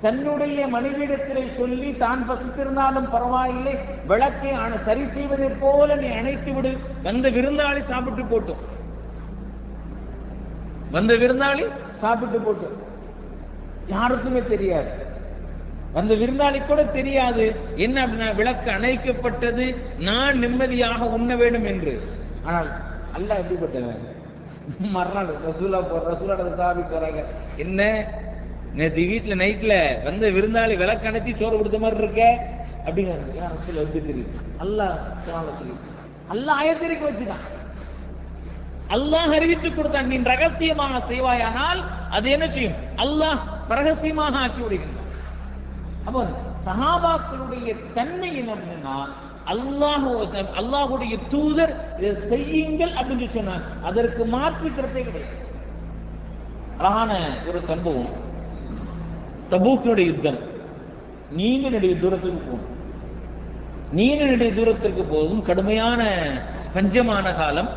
[SPEAKER 1] தன்னுடைய மனைவியிடத்திலே சொல்லி தான் பசித்திருந்தாலும் பரவாயில்லை, விளக்கை சரி செய்வதை போல நீ அணைத்து விடு, வந்த விருந்தாளி சாப்பிட்டு போட்டோம், வந்த விருந்தாளி சாப்பிட்டு போட்டோம். யாருக்குமே தெரியாது, அந்த விருந்தாளி கூட தெரியாது என்ன அப்படின்னா விளக்கு அணைக்கப்பட்டது, நான் நிம்மதியாக உண்ண வேண்டும் என்று. ஆனால் அல்லாஹ் எப்படிப்பட்டவன், மறுநாள் ரசூலோட சாபி போறாங்க, என்ன நேற்று வீட்டுல நைட்ல வந்த விருந்தாளி விளக்கு அணைச்சி சோறு கொடுத்த மாதிரி இருக்க அப்படிங்கிறாங்க. ரசூல் எப்படி தெரியும், அல்லாஹ் தெரியும், அல்லாஹ் ஆயத்திரிக்க வச்சுதான், அல்லாஹ் அறிவித்துக் கொடுத்தான். நீ ரகசியமாக செய்வாயானால் அது என்ன செய்யும், அல்லாஹ் ரகசியமாக ஆக்கி விடுகின்றான். அப்போ சஹாபாக்களுடைய தன்மை என்னன்னா, அல்லாஹுடைய தூதர் இதை செய்யுங்கள் அப்படின்னு சொன்னார், அதற்கு மாற்று கருத்தை கிடையாது. அழகான ஒரு சம்பவம், தபூக்கினுடைய யுத்தம். நீண்ட நெடிய தூரத்துக்கு போகும், நீண்ட நெடிய தூரத்திற்கு போதும் கடுமையான பஞ்சமான காலம்.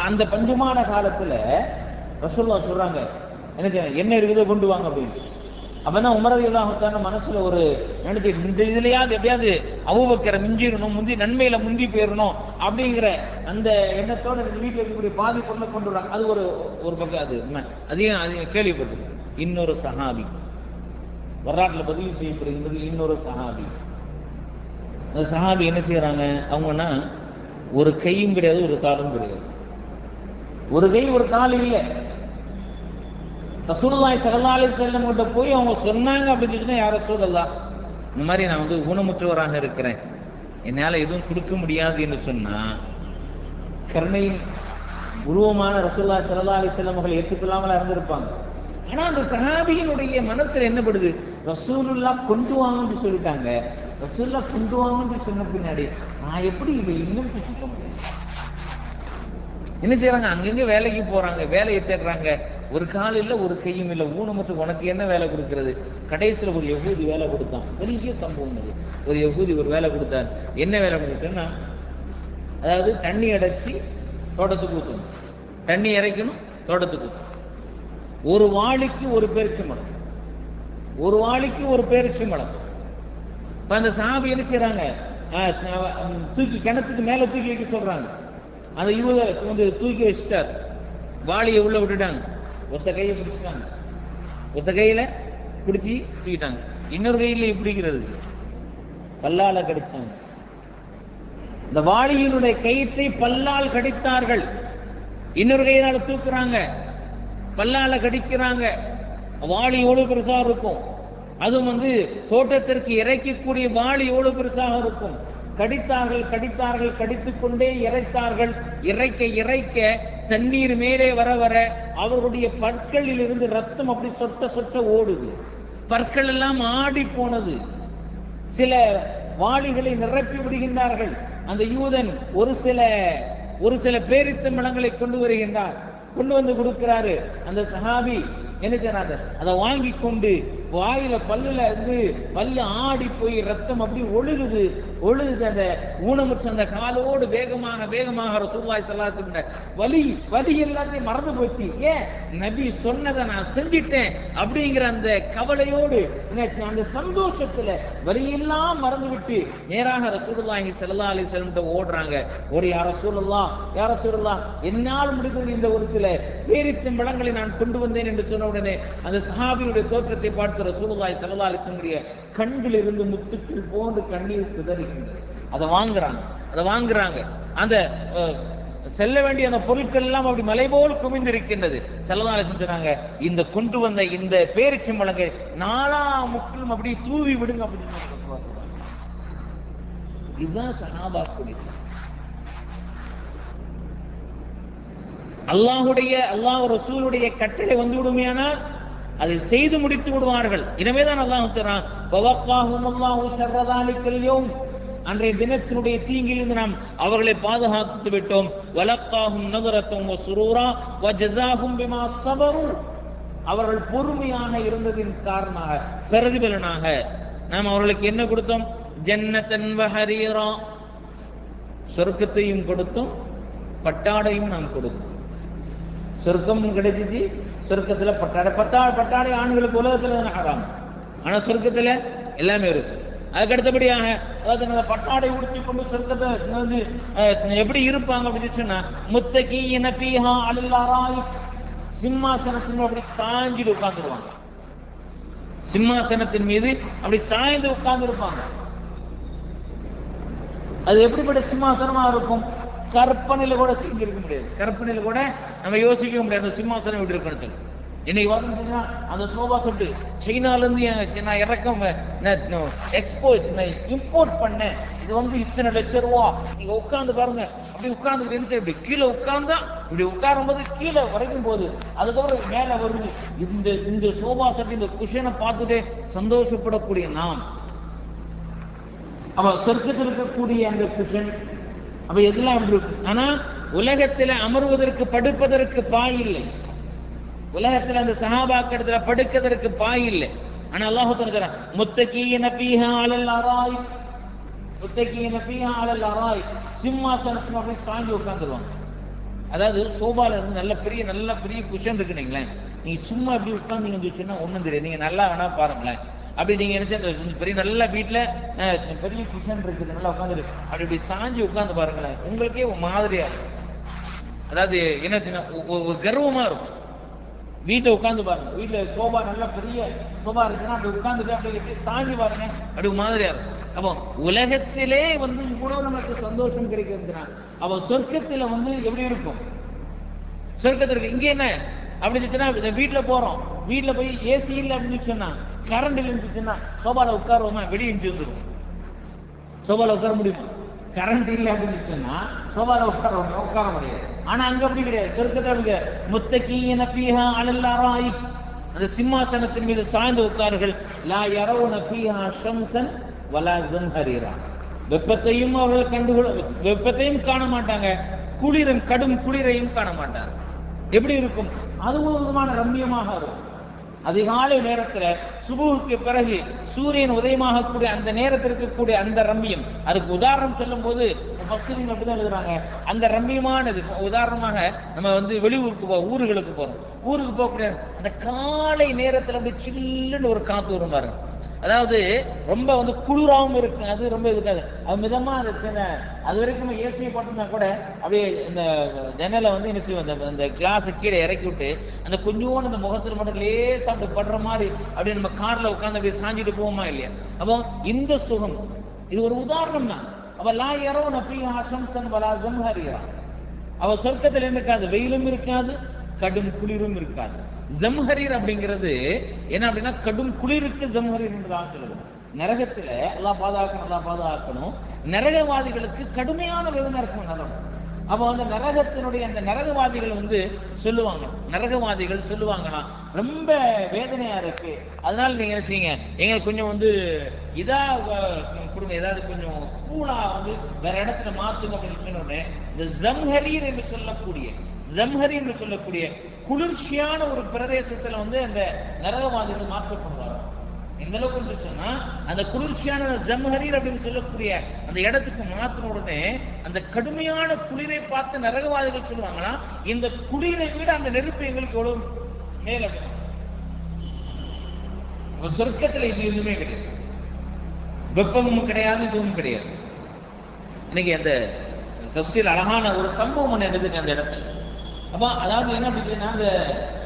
[SPEAKER 1] அந்த பஞ்சமான காலத்துல ரசூலுல்லாஹ் சொல்றாங்க, எனக்கு என்ன இருக்குதோ கொண்டு வாங்க அப்படின்னு. அப்பதான் உமர் ரலியல்லாஹு தஆலா மனசுல ஒரு நினைச்சு, இந்த இதுலயாவது எப்படியாவது அபூபக்கரை மிஞ்சிடணும், முந்தி நன்மையில முந்தி போயிடணும் அப்படிங்கிற அந்த எண்ணத்தோட வீட்டில் இருக்கக்கூடிய பாதி பொருளை கொண்டு வராங்க. அது ஒரு பக்கம், அது அதையும் கேள்விப்பட்டு. இன்னொரு சஹாபி வரலாற்றுல பதிவு செய்யப்படுகின்றது, இன்னொரு சஹாபி. அந்த சஹாபி என்ன செய்யறாங்க, அவங்கன்னா ஒரு கையும் கிடையாது, ஒரு காலும் கிடையாது, ஒரு கை ஒரு கால் இல்லை. ரசூலுல்லாஹி ஸல்லல்லாஹு அலைஹி வஸல்லம் கிட்ட போய் அவங்க சொன்னாங்க அப்படின்னு சொன்னா, யா ரசூலல்லாஹ், இந்த மாதிரி நான் வந்து ஊனமுற்றவராக இருக்கிறேன், என்னால எதுவும் கொடுக்க முடியாது என்று சொன்னா, கருணையின் உருவமான ரசூலுல்லாஹி ஸல்லல்லாஹு அலைஹி வஸல்லம் அவர்கள் ஏற்றுக்கொள்ளாமல் இருந்திருப்பாங்க. ஆனா அந்த சஹாபியினுடைய மனசுல என்ன படுது, ரசூலுல்லாஹ் கொண்டு வாங்கன்னு சொல்லிட்டாங்க, ரசூலுல்லாஹ் கொண்டு வாங்கன்னு சொன்ன பின்னாடி நான் எப்படி இதை இன்னும் பிடிக்க முடியும். என்ன செய்யறாங்க, அங்கங்க வேலைக்கு போறாங்க, வேலையை தேடுறாங்க, ஒரு கால் இல்ல ஒரு கையும் இல்ல, ஊனமுற்று உனக்கு என்ன வேலை கொடுக்கிறது. கடைசியில ஒரு யஹூதி வேலை கொடுத்தான், பெரிய சம்பவம் அது. ஒரு யஹூதி ஒரு வேலை கொடுத்தார். என்ன வேலை கொடுத்தேன்னா, அதாவது தண்ணி அடைச்சி தோட்டத்துக்கு ஊற்றணும், தண்ணி இறைக்கணும், தோட்டத்துக்கு ஊற்றணும். ஒரு வாளிக்கு ஒரு பேரிச்சை மரம், ஒரு வாளிக்கு ஒரு பேரிச்சை மரம். இப்ப அந்த சாபி என்ன செய்யறாங்க, தூக்கி கிணத்துக்கு மேல தூக்கி வைக்க சொல்றாங்க. அந்த யூதர் வந்து தூக்கி வச்சுட்டார், வாளியை உள்ள விட்டுட்டாங்க, ஒத்த கையை பிடிச்சிட்டாங்க, ஒத்த கையில பிடிச்சி தூக்கிட்டாங்க, இன்னொரு கையில பிடிக்கிறது பல்லால கடிச்சாங்க. இந்த வாளியினுடைய கயிற்றை பல்லால் கடித்தார்கள், இன்னொரு கையினால தூக்குறாங்க, பல்லால கடிக்கிறாங்க. வாளி எவ்வளவு பெருசா இருக்கும், அதுவும் வந்து தோட்டத்திற்கு இறைக்கக்கூடிய வாளி எவ்வளவு பெருசாக இருக்கும். கடித்தார்கள் கடித்தார்கள், கடித்துக் கொண்டே இறைத்தார்கள். இறைக்க இறைக்க தண்ணீர் மேலே வர வர அவர்களுடைய பற்களில் இருந்து ரத்தம் அப்படி சொட்ட சொட்ட ஓடுது, பற்கள் எல்லாம் ஆடி போனது. சில வாளிகளை நிரப்பி விடுகின்றார்கள். அந்த யூதன் ஒரு சில பேரித்தம்பழங்களை கொண்டு வருகின்றார், கொண்டு வந்து கொடுக்கிறாரு. அந்த சஹாபி என்ன செய்றாரு, அதை வாங்கி கொண்டு வாயில பல்லுல இருந்து பல்லு ஆடி போய் ரத்தம் அப்படி ஒழுகுது. அந்த ஊனமுற்ற அந்த காலோடு வேகமாக ரசூலுல்லாஹி ஸல்லல்லாஹு அலைஹி வஸல்லம் வலி எல்லாத்தையும் மறந்து போச்சு. ஏன், நபி சொன்னதை நான் செஞ்சிட்டேன் அப்படிங்கிற அந்த கவலையோடு, அந்த சந்தோஷத்துல வலியெல்லாம் மறந்து விட்டு நேராக ரசூலுல்லாஹி ஸல்லல்லாஹு அலைஹி வஸல்லம் ஓடுறாங்க. ஓடி, யா ரசூலுல்லாஹ், என்னால் முடிந்த இந்த ஒரு சில பேரித்தம் பழங்களை நான் கொண்டு வந்தேன் என்று சொன்ன உடனே அந்த சஹாபியுடைய தோற்றத்தை பார்த்து ரசூலுல்லாஹி ஸல்லல்லாஹு அலைஹி வஸல்லம் கண்களில் இருந்து முத்துக்கள் போன்று கண்ணீர் சிதறுகின்றது. அதை வாங்குறாங்க. அந்த செல்ல வேண்டிய அந்த பொருட்கள் எல்லாம் அப்படி மலை போல் குவிந்திருக்கின்றது. ஸல்லல்லாஹு அலைஹி வஸல்லம் சொன்னாங்க, இந்த கொண்டு வந்த இந்த பேரிச்சம்பழங்களை நாலா முக்கிலும் அப்படி தூவி விடுங்க அப்படின்னு சொல்றாங்க. இதுதான் சஹாபாக்கள். அல்லாஹ் ரசூலுடைய கட்டளை வந்து விடுமையானால் அதை செய்து முடித்து விடுவார்கள். எனவேதான் அல்லாஹ் தஆலா வவக்காஹுமுல்லாஹு ஷர்ர ஸாலிகல் யௌம், அன்றைய தினத்தினுடைய தீங்கிலிருந்து நாம் அவர்களை பாதுகாத்து விட்டோம். வலக்காஹும் நதரத்தும் வசுரூரா வஜஸாஹும் பிமா ஸபரு, அவர்கள் பொறுமையாக இருந்ததின் காரணமாக பிரதிபலனாக நாம் அவர்களுக்கு என்ன கொடுத்தோம்? ஜன்னத்தன் வஹரீரா, சொர்க்கத்தையும் கொடுத்தோம், பட்டாடையும் நாம் கொடுத்தோம். சொர்க்கமும் கிடைச்சிச்சு, சொர்க்கத்துல பட்டாடை ஆண்களுக்கு உலகத்துல தான் ஹராம், ஆனா சொர்க்கத்துல எல்லாமே இருக்கு. அதுக்கு அடுத்தபடியாக அதாவது பட்டாடை உடுத்தி கொண்டு சொர்க்கத்தை வந்து எப்படி இருப்பாங்க அப்படின்னு சொன்னா, முத்தகீன ஃபீஹா அலல் அராயிக், சிம்மாசனத்தின் அப்படி சாஞ்சிட்டு உட்கார்ந்துருவாங்க. சிம்மாசனத்தின் மீது அப்படி சாய்ந்து உட்கார்ந்து இருப்பாங்க. அது எப்படிப்பட்ட சிம்மாசனமா இருக்கும்? கற்பனையில கூட செஞ்சிருக்க முடியாது, கற்பனையில கூட நம்ம யோசிக்க முடியாது அந்த சிம்மாசனம் எப்படி இருக்கணும். இன்னைக்கு வந்து அந்த சோபா செட்டு சைனால இருந்து நான் இறக்கம் இம்போர்ட் பண்ணேன், இது வந்து இத்தனை லட்சம் ரூபா. நீங்க உட்கார்ந்து பாருங்க, அப்படி உட்கார்ந்து இப்படி கீழே உட்கார்ந்தா இப்படி உட்காரும் போது கீழே வரைக்கும் போகுது, அதுக்கப்புறம் மேல வருது. இந்த சோபா செட்டு இந்த குஷனை பார்த்துட்டு சந்தோஷப்படக்கூடிய நாம், அப்ப சொர்க்கத்தில் இருக்கக்கூடிய அந்த குஷன் அப்ப எதெல்லாம் எப்படி இருக்கு? ஆனா உலகத்துல அமர்வதற்கு படுப்பதற்கு பாய் இல்லை, உலகத்துல அந்த சஹாபாக்களிடத்துல படுக்கிறதற்கு பாய் இல்லை. ஆனா அல்லாஹ் தஆலா முத்தகீன ஃபீஹா அலல் அராயிக், முத்தகீன ஃபீஹா அலல் அராயிக், சிம்மாசனத்துல அப்படியே சாஞ்சி உட்கார்ந்துருவாங்க. அதாவது சோபால இருந்து நல்ல பெரிய குஷன் இருக்குங்களே, நீங்க சும்மா இப்படி உட்கார்ந்தீங்கன்னு சொன்னா ஒண்ணும் தெரியாது. நீங்க நல்லா வேணா பாருங்களேன், அப்படி நீங்க நினைச்சா பெரிய நல்ல வீட்டுல பெரிய குஷன் இருக்குது, நல்லா உட்காந்து அப்படி சாஞ்சி உட்கார்ந்து பாருங்களேன், உங்களுக்கே ஒரு மாதிரியா இருக்கும். அதாவது என்ன ஒரு கர்வமா இருக்கும். வீட்டை உட்காந்து பாருங்க, வீட்டுல சோபா நல்ல பெரிய சோபா இருக்குன்னா அப்படி உட்கார்ந்துட்டு அப்படி சாஞ்சி பாருங்க, அப்படி மாதிரியா இருக்கும். அப்போ உலகத்திலே வந்து இவ்வளவு நமக்கு சந்தோஷம் கிடைக்கிறதுனா, அப்போ சொர்க்கத்துல வந்து எப்படி இருக்கும்? சொர்க்கத்திற்கு இங்க என்ன அப்படின்னு சொன்னா, வீட்டுல போறோம், வீட்டுல போய் ஏசி இல்லை அப்படின்னு சொன்னா, கரண்ட் இல்லைன்னு சொன்னா சோபால உட்காருவோமா? வெளியே வந்துடும். சோபால உட்கார முடியுமா? கரண்ட் இல்லை அப்படின்னு சொன்னா சோபால உட்கார முடியாது. ஆனா அங்க அப்படி கிடையாது. சொர்க்கத்துல முத்தகீன ஃபீஹா அலல் அராயிக், அந்த சிம்மாசனத்தின் மீது சாய்ந்து உட்கார்கள். லா யரவுன ஃபீஹா ஷம்ஸன் வலா ஸம்ஹரீரா, வெப்பத்தையும் அவர்கள் வெப்பத்தையும் காண மாட்டாங்க, கடும் குளிரையும் காண மாட்டாங்க. எப்படி இருக்கும்? அது ஒரு விதமான ரம்மியமாக இருக்கும். அதிகாலை நேரத்துல சுபுவுக்கு பிறகு சூரியன் உதயமாக கூடிய அந்த நேரத்திற்கு கூடிய அந்த ரம்மியம், அதுக்கு உதாரணம் சொல்லும் போது பக்தர்கள் அப்படிதான் எழுதுறாங்க. அந்த ரம்மியமானது உதாரணமாக நம்ம வந்து வெளியூருக்கு ஊர்களுக்கு போறோம், ஊருக்கு போகக்கூடிய அந்த காலை நேரத்துல அப்படி சில்லுன்னு ஒரு காத்து வரும் பாருங்க. அதாவது ரொம்ப வந்து குளிராகவும் இருக்கு, அது ரொம்ப இருக்காது, அது மிதமா இருக்கு. அது வரைக்கும் ஏசியை போட்டோம்னா கூட அப்படியே இந்த ஜன்னலை வந்து என்ன செய்வோம், அந்த கிளாஸை கீழே இறக்கி விட்டு அந்த கொஞ்சோண்டு அந்த முகத்துல மட்டும் லேசா அப்படி படுற மாதிரி அப்படியே நம்ம கார்ல உட்காந்து அப்படியே சாஞ்சிட்டு போவோமா இல்லையா? அப்போ இந்த சுகம் இது ஒரு உதாரணம் தான். அப்ப லா யரவுன ஃபீஹா ஷம்ஸன் வலா ஸம்ஹரீரா, அவ சொர்க்கத்துல இருக்காது, வெயிலும் இருக்காது, கடும் குளிரும் இருக்காது. ஜம்ஹரீர் அப்படிங்கிறது என்ன அப்படின்னா, கடும் குளிருக்கு ஜம்ஹரீர் என்றுதான் சொல்லுது. நரகத்துல அல்லாஹ் பாதுகாக்கணும், நரகவாதிகளுக்கு கடுமையான வேதனை இருக்கும் நரகம். அப்ப அந்த நரகத்தினுடைய அந்த நரகவாதிகள் வந்து சொல்லுவாங்க, நரகவாதிகள் சொல்லுவாங்கன்னா ரொம்ப வேதனையா இருக்கு, அதனால நீங்க என்ன செய்யுங்க, எங்களுக்கு கொஞ்சம் வந்து இதா கொடுங்க, ஏதாவது கொஞ்சம் கூலா வந்து வேற இடத்துல மாத்துங்க அப்படின்னு சொன்னோடனே இந்த ஜம்ஹரீர் என்று சொல்லக்கூடிய குளிர்ச்சியான ஒரு பிரதேசத்துல வந்து அந்த நரகவாதிகள் மாற்றப்படுவாங்க. எந்த அளவுக்கு சொன்னா, அந்த குளிர்ச்சியான ஜம்ஹரீர் அப்படின்னு சொல்லக்கூடிய அந்த இடத்துக்கு மாத்தின உடனே அந்த கடுமையான குளிரை பார்த்து நரகவாதிகள் சொல்லுவாங்கன்னா, இந்த குளிரை விட அந்த நெருப்பு எங்களுக்கு எவ்வளவு மேல. சொர்க்கத்துல இது எதுவுமே கிடையாது, வெப்பமும் கிடையாது, இதுவும் கிடையாது. இன்னைக்கு அந்த தஃசீர் அழகான ஒரு சம்பவம் ஒன்று நடந்துச்சு அந்த இடத்துல. அப்ப அதாவது என்ன அப்படின்னா, அந்த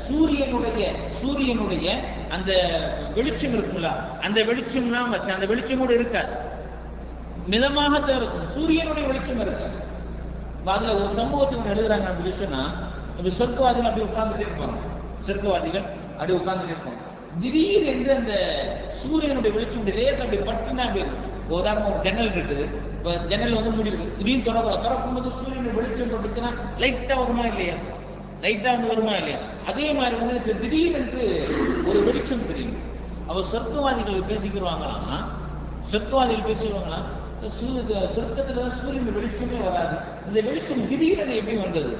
[SPEAKER 1] சூரியனுடைய அந்த வெளிச்சம் இருக்குல்ல, அந்த வெளிச்சம்லாம் அந்த வெளிச்சம் கூட இருக்காது, மிதமாகத்தான் இருக்கும், சூரியனுடைய வெளிச்சம் இருக்காது. அதுல ஒரு சம்பவத்துக்கு எழுதுறாங்க அப்படின்னு சொன்னா, சொர்க்கவாதிகள் அப்படி உட்கார்ந்துட்டே இருப்பாங்க, சொர்க்கவாதிகள் அப்படி உட்கார்ந்துட்டே இருப்பாங்க. திடீர் என்று அந்த சூரியனுடைய வெளிச்சம் லேசா அப்படி பட்டுனா அப்படி இருக்கும். உதாரணம் ஒரு ஜன்னல் இருக்குது, ஜன்னல் வந்து மூடி இருக்கு, திடீர்னு திறக்கும் போது சூரியனுடைய வெளிச்சம் பட்டுச்சுன்னா லைட்டா வருமா இல்லையா? லைட்டா வந்து வருமா இல்லையா? அதே மாதிரி வந்து திடீரென்று ஒரு வெளிச்சம் தெரியும். அவ சொர்க்கவாதிகள் பேசிக்கிடுவாங்களாம், சொர்க்கவாதிகள் பேசிடுவாங்களாம், சொர்க்கத்துல சூரியன் வெளிச்சமே வராது, இந்த வெளிச்சம் திடீரென எப்படி வந்தது,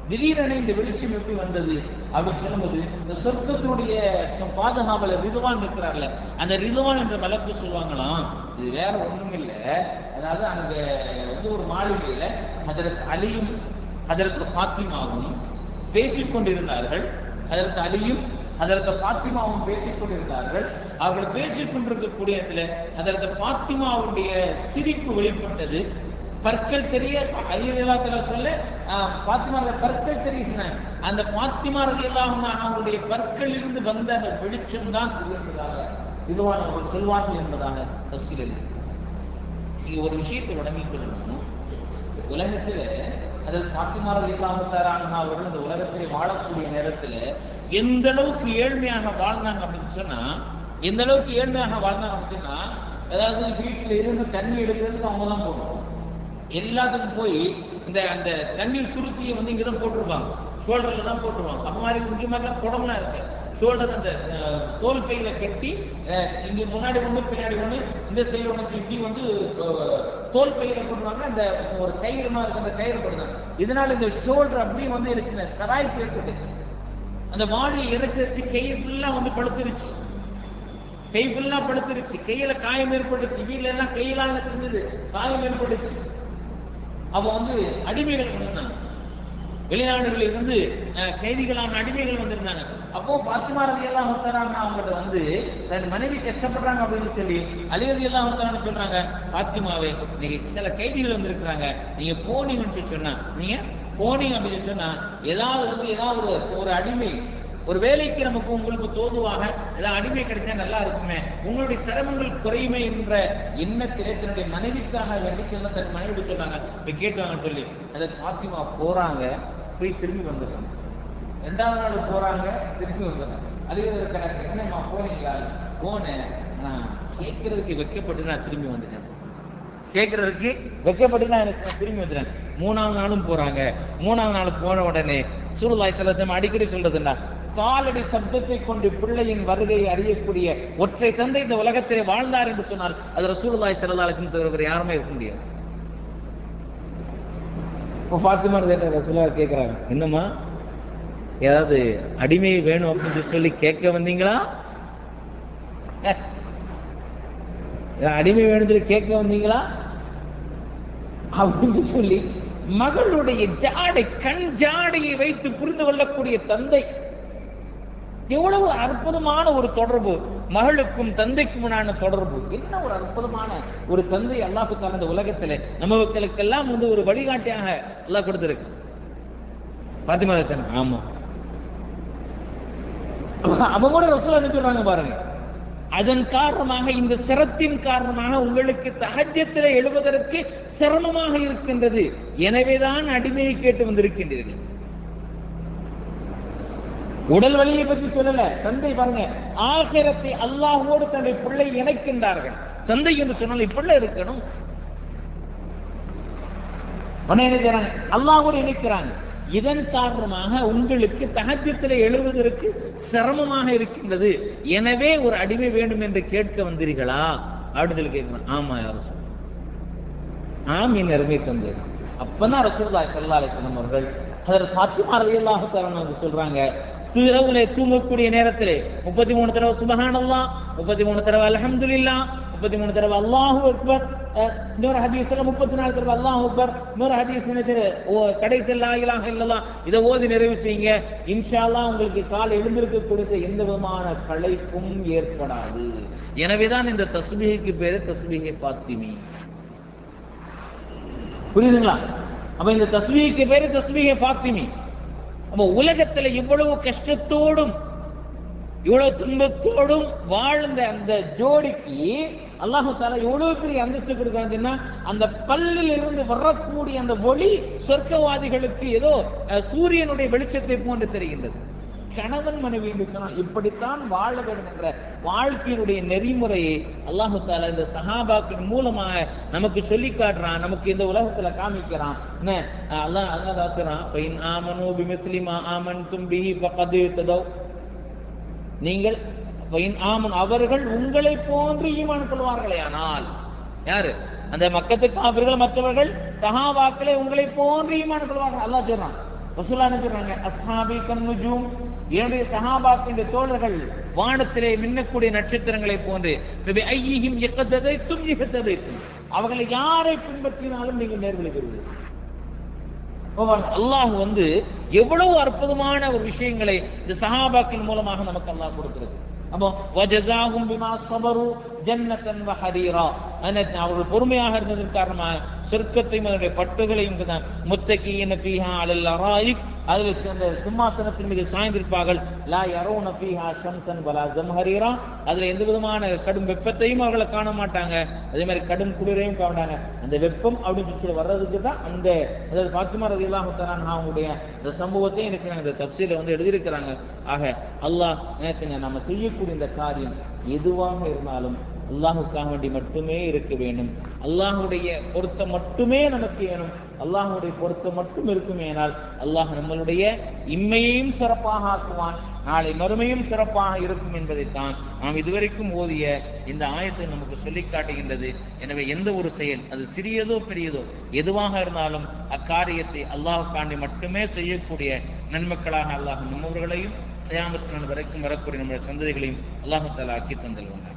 [SPEAKER 1] திடீரென இந்த வெளிச்சம் எப்படி வந்தது அப்படின்னு சொல்லும்போது, இந்த சொர்க்கத்தினுடைய பாதுகாவலர் ரிதுவான் இருக்கிறார்ல, அந்த ரிதுவான் என்ற மலக்கு சொல்லுவாங்களாம், இது வேற ஒண்ணும் இல்லை, அதாவது அங்க வந்து ஒரு மாளிகையில ஹஜரத் அலியும் ஹஜரத் ஃபாத்திமாவும் பேசிக் கொண்டிருந்தார்கள். ஹஜரத் அலியும் ஹஜரத் ஃபாத்திமாவும் பேசிக் கொண்டிருந்தார்கள். அவர்கள் பேசிக் கொண்டிருக்கக்கூடிய இடத்துல ஹஜரத் ஃபாத்திமாவுடைய சிரிப்பு வெளிப்பட்டது. பற்கள் தெரிய அலி ரலியல்லாஹு சொல்ல ஃபாத்திமா பற்கள் தெரியுங்க. அந்த ஃபாத்திமா ரலியல்லாஹு அவங்களுடைய பற்களில் இருந்து வந்த அந்த வெளிச்சம் தான் இது என்பதாக இதுவான அவர்கள் சொல்வார்கள் என்பதாக தஃசீரில். நீங்க ஒரு விஷயத்தை விளங்கிக் கொள்ளணும். உலகத்துல அதாவது ஃபாத்திமா ரலியல்லாஹு தஆலா அவர்கள் இந்த உலகத்திலே வாழக்கூடிய நேரத்துல எந்த அளவுக்கு ஏழ்மையாக வாழ்ந்தாங்க அப்படின்னு சொன்னா, எந்த அளவுக்கு ஏழ்மையாக வாழ்ந்தாங்க அப்படின்னா, அதாவது வீட்டுல இருந்து தண்ணி எடுக்கிறதுக்கு அவங்க தான் போடுவாங்க. எல்லாத்துக்கும் போய் இந்த அந்த தண்ணீர் துருத்தியை வந்து இங்கதான் போட்டிருப்பாங்க, ஷோல்டர்ல தான் போட்டுருவாங்க. அப்ப மாதிரி முக்கியமாக குடம்லாம் இருக்கு, ஷோல்டர் அந்த தோல் பையில கட்டி இங்க முன்னாடி ஒண்ணு பின்னாடி ஒண்ணு இந்த சைடு ஒண்ணு இப்படி வந்து தோல் பையில போடுவாங்க. அந்த ஒரு கயிறுமா இருக்கு, அந்த கயிறு போடுறாங்க. இதனால இந்த ஷோல்டர் அப்படியே வந்து இருந்துச்சு, சராய்ப்பு ஏற்பட்டுச்சு. அந்த வாழை இறைச்சி கை ஃபுல்லா வந்து படுத்துருச்சு, கை ஃபுல்லா படுத்துருச்சு, கையில காயம் ஏற்பட்டுச்சு. வீட்டுல எல்லாம் கையிலான செஞ்சது காயம் ஏற்பட்டுச்சு. அப்ப வந்து அடிமைகள் வந்திருந்தாங்க, வெளிநாடுகளில் இருந்து கைதிகளான அடிமைகள் வந்திருந்தாங்க. அப்போ ஃபாத்திமா ரலியல்லாஹு தஆலா அவங்ககிட்ட வந்து தன் மனைவி கஷ்டப்படுறாங்க அப்படின்னு சொல்லி அலி ரலியல்லாஹு தஆலா சொல்றாங்க, ஃபாத்திமாவே நீங்க சில கைதிகள் வந்திருக்கிறாங்க, நீங்க போனீங்கன்னு சொன்னா, நீங்க போனீங்க அப்படின்னு சொன்னா ஏதாவது ஒரு அடிமை, ஒரு வேலைக்கு நமக்கு உங்களுக்கு தோதுவாக ஏதாவது அடிமை கிடைச்சா நல்லா இருக்குமே, உங்களுடைய சிரமங்கள் குறையுமே என்ற எண்ணத்திலே தன்னுடைய மனைவிக்காக வேண்டி சொன்ன தன் மனைவி சொன்னாங்க. இப்ப கேட்டுவாங்கன்னு சொல்லி அதை ஃபாத்திமா போறாங்க, போய் திரும்பி வந்துடுறாங்க. 2வது நாள் போறாங்க, திரும்பி வந்துடுறாங்க. அதே கணக்கு, என்னம்மா போனீங்களா? போனேன், நான் கேட்கறதுக்கு வைக்கப்பட்டு நான் திரும்பி வந்துட்டேன், கேட்கறதுக்கு வைக்கப்பட்டு நான் திரும்பி வந்துட்டேன். 3வது நாளும் போறாங்க. 3வது நாள் போன உடனே ரசூலுல்லாஹி ஸல்லல்லாஹு அலைஹி வஸல்லம் அடிக்கடி சொல்றதுன்னா, காலடி சப்தத்தை கொண்டு பிள்ளையின் வருகையை அறியக்கூடிய ஒற்றை தந்தை இந்த உலகத்திலே வாழ்ந்தார் என்று சொன்னார். அது ரசூலுல்லாஹி ஸல்லல்லாஹு அலைஹி வஸல்லம் தவிர யாருமே இருக்க முடியாது. ஃபாத்திமா ரசூலுல்லாஹ் கேட்கிறாங்க, என்னம்மா ஏதாவது அடிமை வேணும் அப்படின்னு சொல்லி கேட்க வந்தீங்களா? அடிமை வேணும் சொல்லி கேட்க வந்தீங்களா அப்படின்னு சொல்லி மகளுடைய ஜாடை, கண் ஜாடையை வைத்து புரிந்து கொள்ளக்கூடிய தந்தை. எவ்வளவு அற்புதமான ஒரு தொடர்பு, மகளுக்கும் தந்தைக்குமான தொடர்பு. என்ன ஒரு அற்புதமான ஒரு தந்தை அல்லாஹ் தஆலா இந்த உலகத்துல நம்ம மக்களுக்கெல்லாம் வந்து ஒரு வழிகாட்டியாக அல்லாஹ் கொடுத்திருக்கு. ஃபாத்திமா தானே? ஆமா. அவங்க கூட ரசூல் அனுப்பிடுறாங்க பாருங்க. அதன் காரணமாக, இந்த சிரத்தின் காரணமாக உங்களுக்கு தஹஜ்ஜத்திலே எழுவதற்கு சிரமமாக இருக்கின்றது, எனவேதான் அடிமையை கேட்டு வந்திருக்கின்றீர்கள். உடல் வலியை பற்றி சொல்லல, தந்தை பாருங்க, ஆகிரத்தை அல்லாஹ்வோடு தன்னுடைய பிள்ளை இணைக்கின்றார்கள். தந்தை என்று சொன்னால் இப்படி இருக்கணும், அல்லாஹ்வோடு இணைக்கிறாங்க. இதன் காரணமாக உங்களுக்கு தஹஜ்ஜத்திலே எழுவதற்கு சிரமமாக இருக்கின்றது, எனவே ஒரு அடிமை வேண்டும் என்று கேட்க வந்தீர்களா அப்படின்னு சொல்லி கேட்கணும். ஆமா, யாரும் சொல்ல ஆமீன், அருமை தந்தை. அப்பதான் ரசூலுல்லாஹி ஸல்லல்லாஹு அலைஹி வஸல்லம் அவர்கள் ஹஜ்ரத் ஃபாத்திமா ரலியல்லாஹு தஆலா சொல்றாங்க, இரவுல தூங்கக்கூடிய நேரத்திலே 33 தடவை சுப்ஹானல்லாஹ், 33 தடவை அல்ஹம்துலில்லாஹ், 33 தடவை அல்லாஹு அக்பர், இன்னொரு ஹதீஸ்ல 34 தடவை அல்லாஹு அக்பர், இன்னொரு ஹதீஸ்ல கடைசி லா இலாஹ இல்லல்லாஹ் இதை ஓதி நிறைவு செய்யுங்க. இன்ஷா அல்லாஹ் உங்களுக்கு காலை எழுந்திருக்கக்கூடிய எந்த விதமான களைப்பும் ஏற்படாது. எனவேதான் இந்த தஸ்பீஹுக்கு பேரு தஸ்பீஹே ஃபாத்திமி. புரியுதுங்களா? அப்ப இந்த தஸ்பீஹுக்கு பேரு தஸ்பீஹே ஃபாத்திமி. அப்ப உலகத்துல இவ்வளவு கஷ்டத்தோடும் இவ்வளவு துன்பத்தோடும் வாழ்ந்த அந்த ஜோடிக்கு அல்லாஹு தஆலா எவ்வளவு பெரிய அந்தஸ்து கொடுக்காங்கன்னா, அந்த பல்லில் இருந்து வரக்கூடிய அந்த ஒளி சொர்க்கவாதிகளுக்கு ஏதோ சூரியனுடைய வெளிச்சத்தை போன்று தெரிகின்றது. கணவன் மனைவி என்று சொன்னால் இப்படித்தான் வாழ வேண்டும் என்ற வாழ்க்கையினுடைய நெறிமுறையை அல்லாஹு தஆலா இந்த சஹாபாக்கள் மூலமாக நமக்கு சொல்லி காட்டுறான், நமக்கு இந்த உலகத்துல காமிக்கிறான். அல்லாஹ் அதான் சொல்றான், ஃபைன் ஆமனூ பிமிஸ்லி மா ஆமன்தும் பிஹி ஃபகத் இஹ்ததவ். நீங்கள் அவர்கள் உங்களை போன்று ஈமான் கொள்வார்களேயானால், யாரு அந்த மக்கத்து காபிர்கள், மற்றவர்கள் சஹாபாக்களை உங்களை போன்று ஈமான் கொள்வார்கள். அல்லாஹ் சொல்றான், ரசூலுல்லாஹ் சொல்றாங்க, அஸ்ஹாபி கன்னுஜூம், என்னுடைய சஹாபாக்களின் தோழர்கள் வானத்திலே மின்னக்கூடிய நட்சத்திரங்களை போன்று, ஐயிஹிம் யக்ததைத்தும் யக்ததைத்தும், அவர்களை யாரை பின்பற்றினாலும் நீங்கள் நேர்வழி பெறுவீர்கள். அல்லாஹ் எவ்வளவு அற்புதமான ஒரு விஷயங்களை இந்த சஹாபாக்கள் மூலமாக நமக்கு அல்லாஹ் கொடுக்கிறது. அப்போ வஜஸாஹும் பிமா ஸபரு ஜன்னத்தன் வ ஹரீரா, அவர்கள் பொறுமையாக இருந்ததன் காரணமாக சொர்க்கத்தையும் அதனுடைய பட்டுகளையும் முத்தகீன ஃபீஹா அலல் அராயிக், அதில் அந்த சிம்மாசனத்தின் மீது சாய்ந்திருப்பார்கள். லா யரவுன ஃபீஹா ஷம்ஸன் வலா ஜம்ஹரீரா, அதுல எந்த விதமான கடும் வெப்பத்தையும் அவர்களை காண மாட்டாங்க, அதே மாதிரி கடும் குளிரையும் காண மாட்டாங்க. அந்த வெப்பம் அப்படின்னு வர்றதுக்கு தான் அந்த அதாவது ஃபாத்திமா ரலியல்லாஹு தஆலா அவங்களுடைய இந்த சம்பவத்தை இந்த தஃப்சீர்ல எழுதியிருக்கிறாங்க. ஆக அல்லாஹ் நம்ம செய்யக்கூடிய இந்த காரியம் எதுவாக இருந்தாலும் அல்லாஹுக்காக வேண்டி மட்டுமே இருக்க வேண்டும். அல்லாஹுடைய பொருத்தம் மட்டுமே நமக்கு வேணும். அல்லாஹுடைய பொருத்தம் மட்டும் இருக்குமேனால் அல்லாஹ் நம்மளுடைய இம்மையையும் சிறப்பாக ஆக்குவான், நாளை மறுமையும் சிறப்பாக இருக்கும் என்பதைத்தான் நாம் இதுவரைக்கும் ஓதிய இந்த ஆயத்தை நமக்கு சொல்லி காட்டுகின்றது. எனவே எந்த ஒரு செயல், அது சிறியதோ பெரியதோ எதுவாக இருந்தாலும் அக்காரியத்தை அல்லாஹுக்காண்டி மட்டுமே செய்யக்கூடிய நன்மக்களாக அல்லாஹ் நம்மவர்களையும் கியாமத் நாள் வரைக்கும் வரக்கூடிய நம்முடைய சந்ததிகளையும் அல்லாஹ் தஆலா ஆக்கி தந்தல்வாங்க.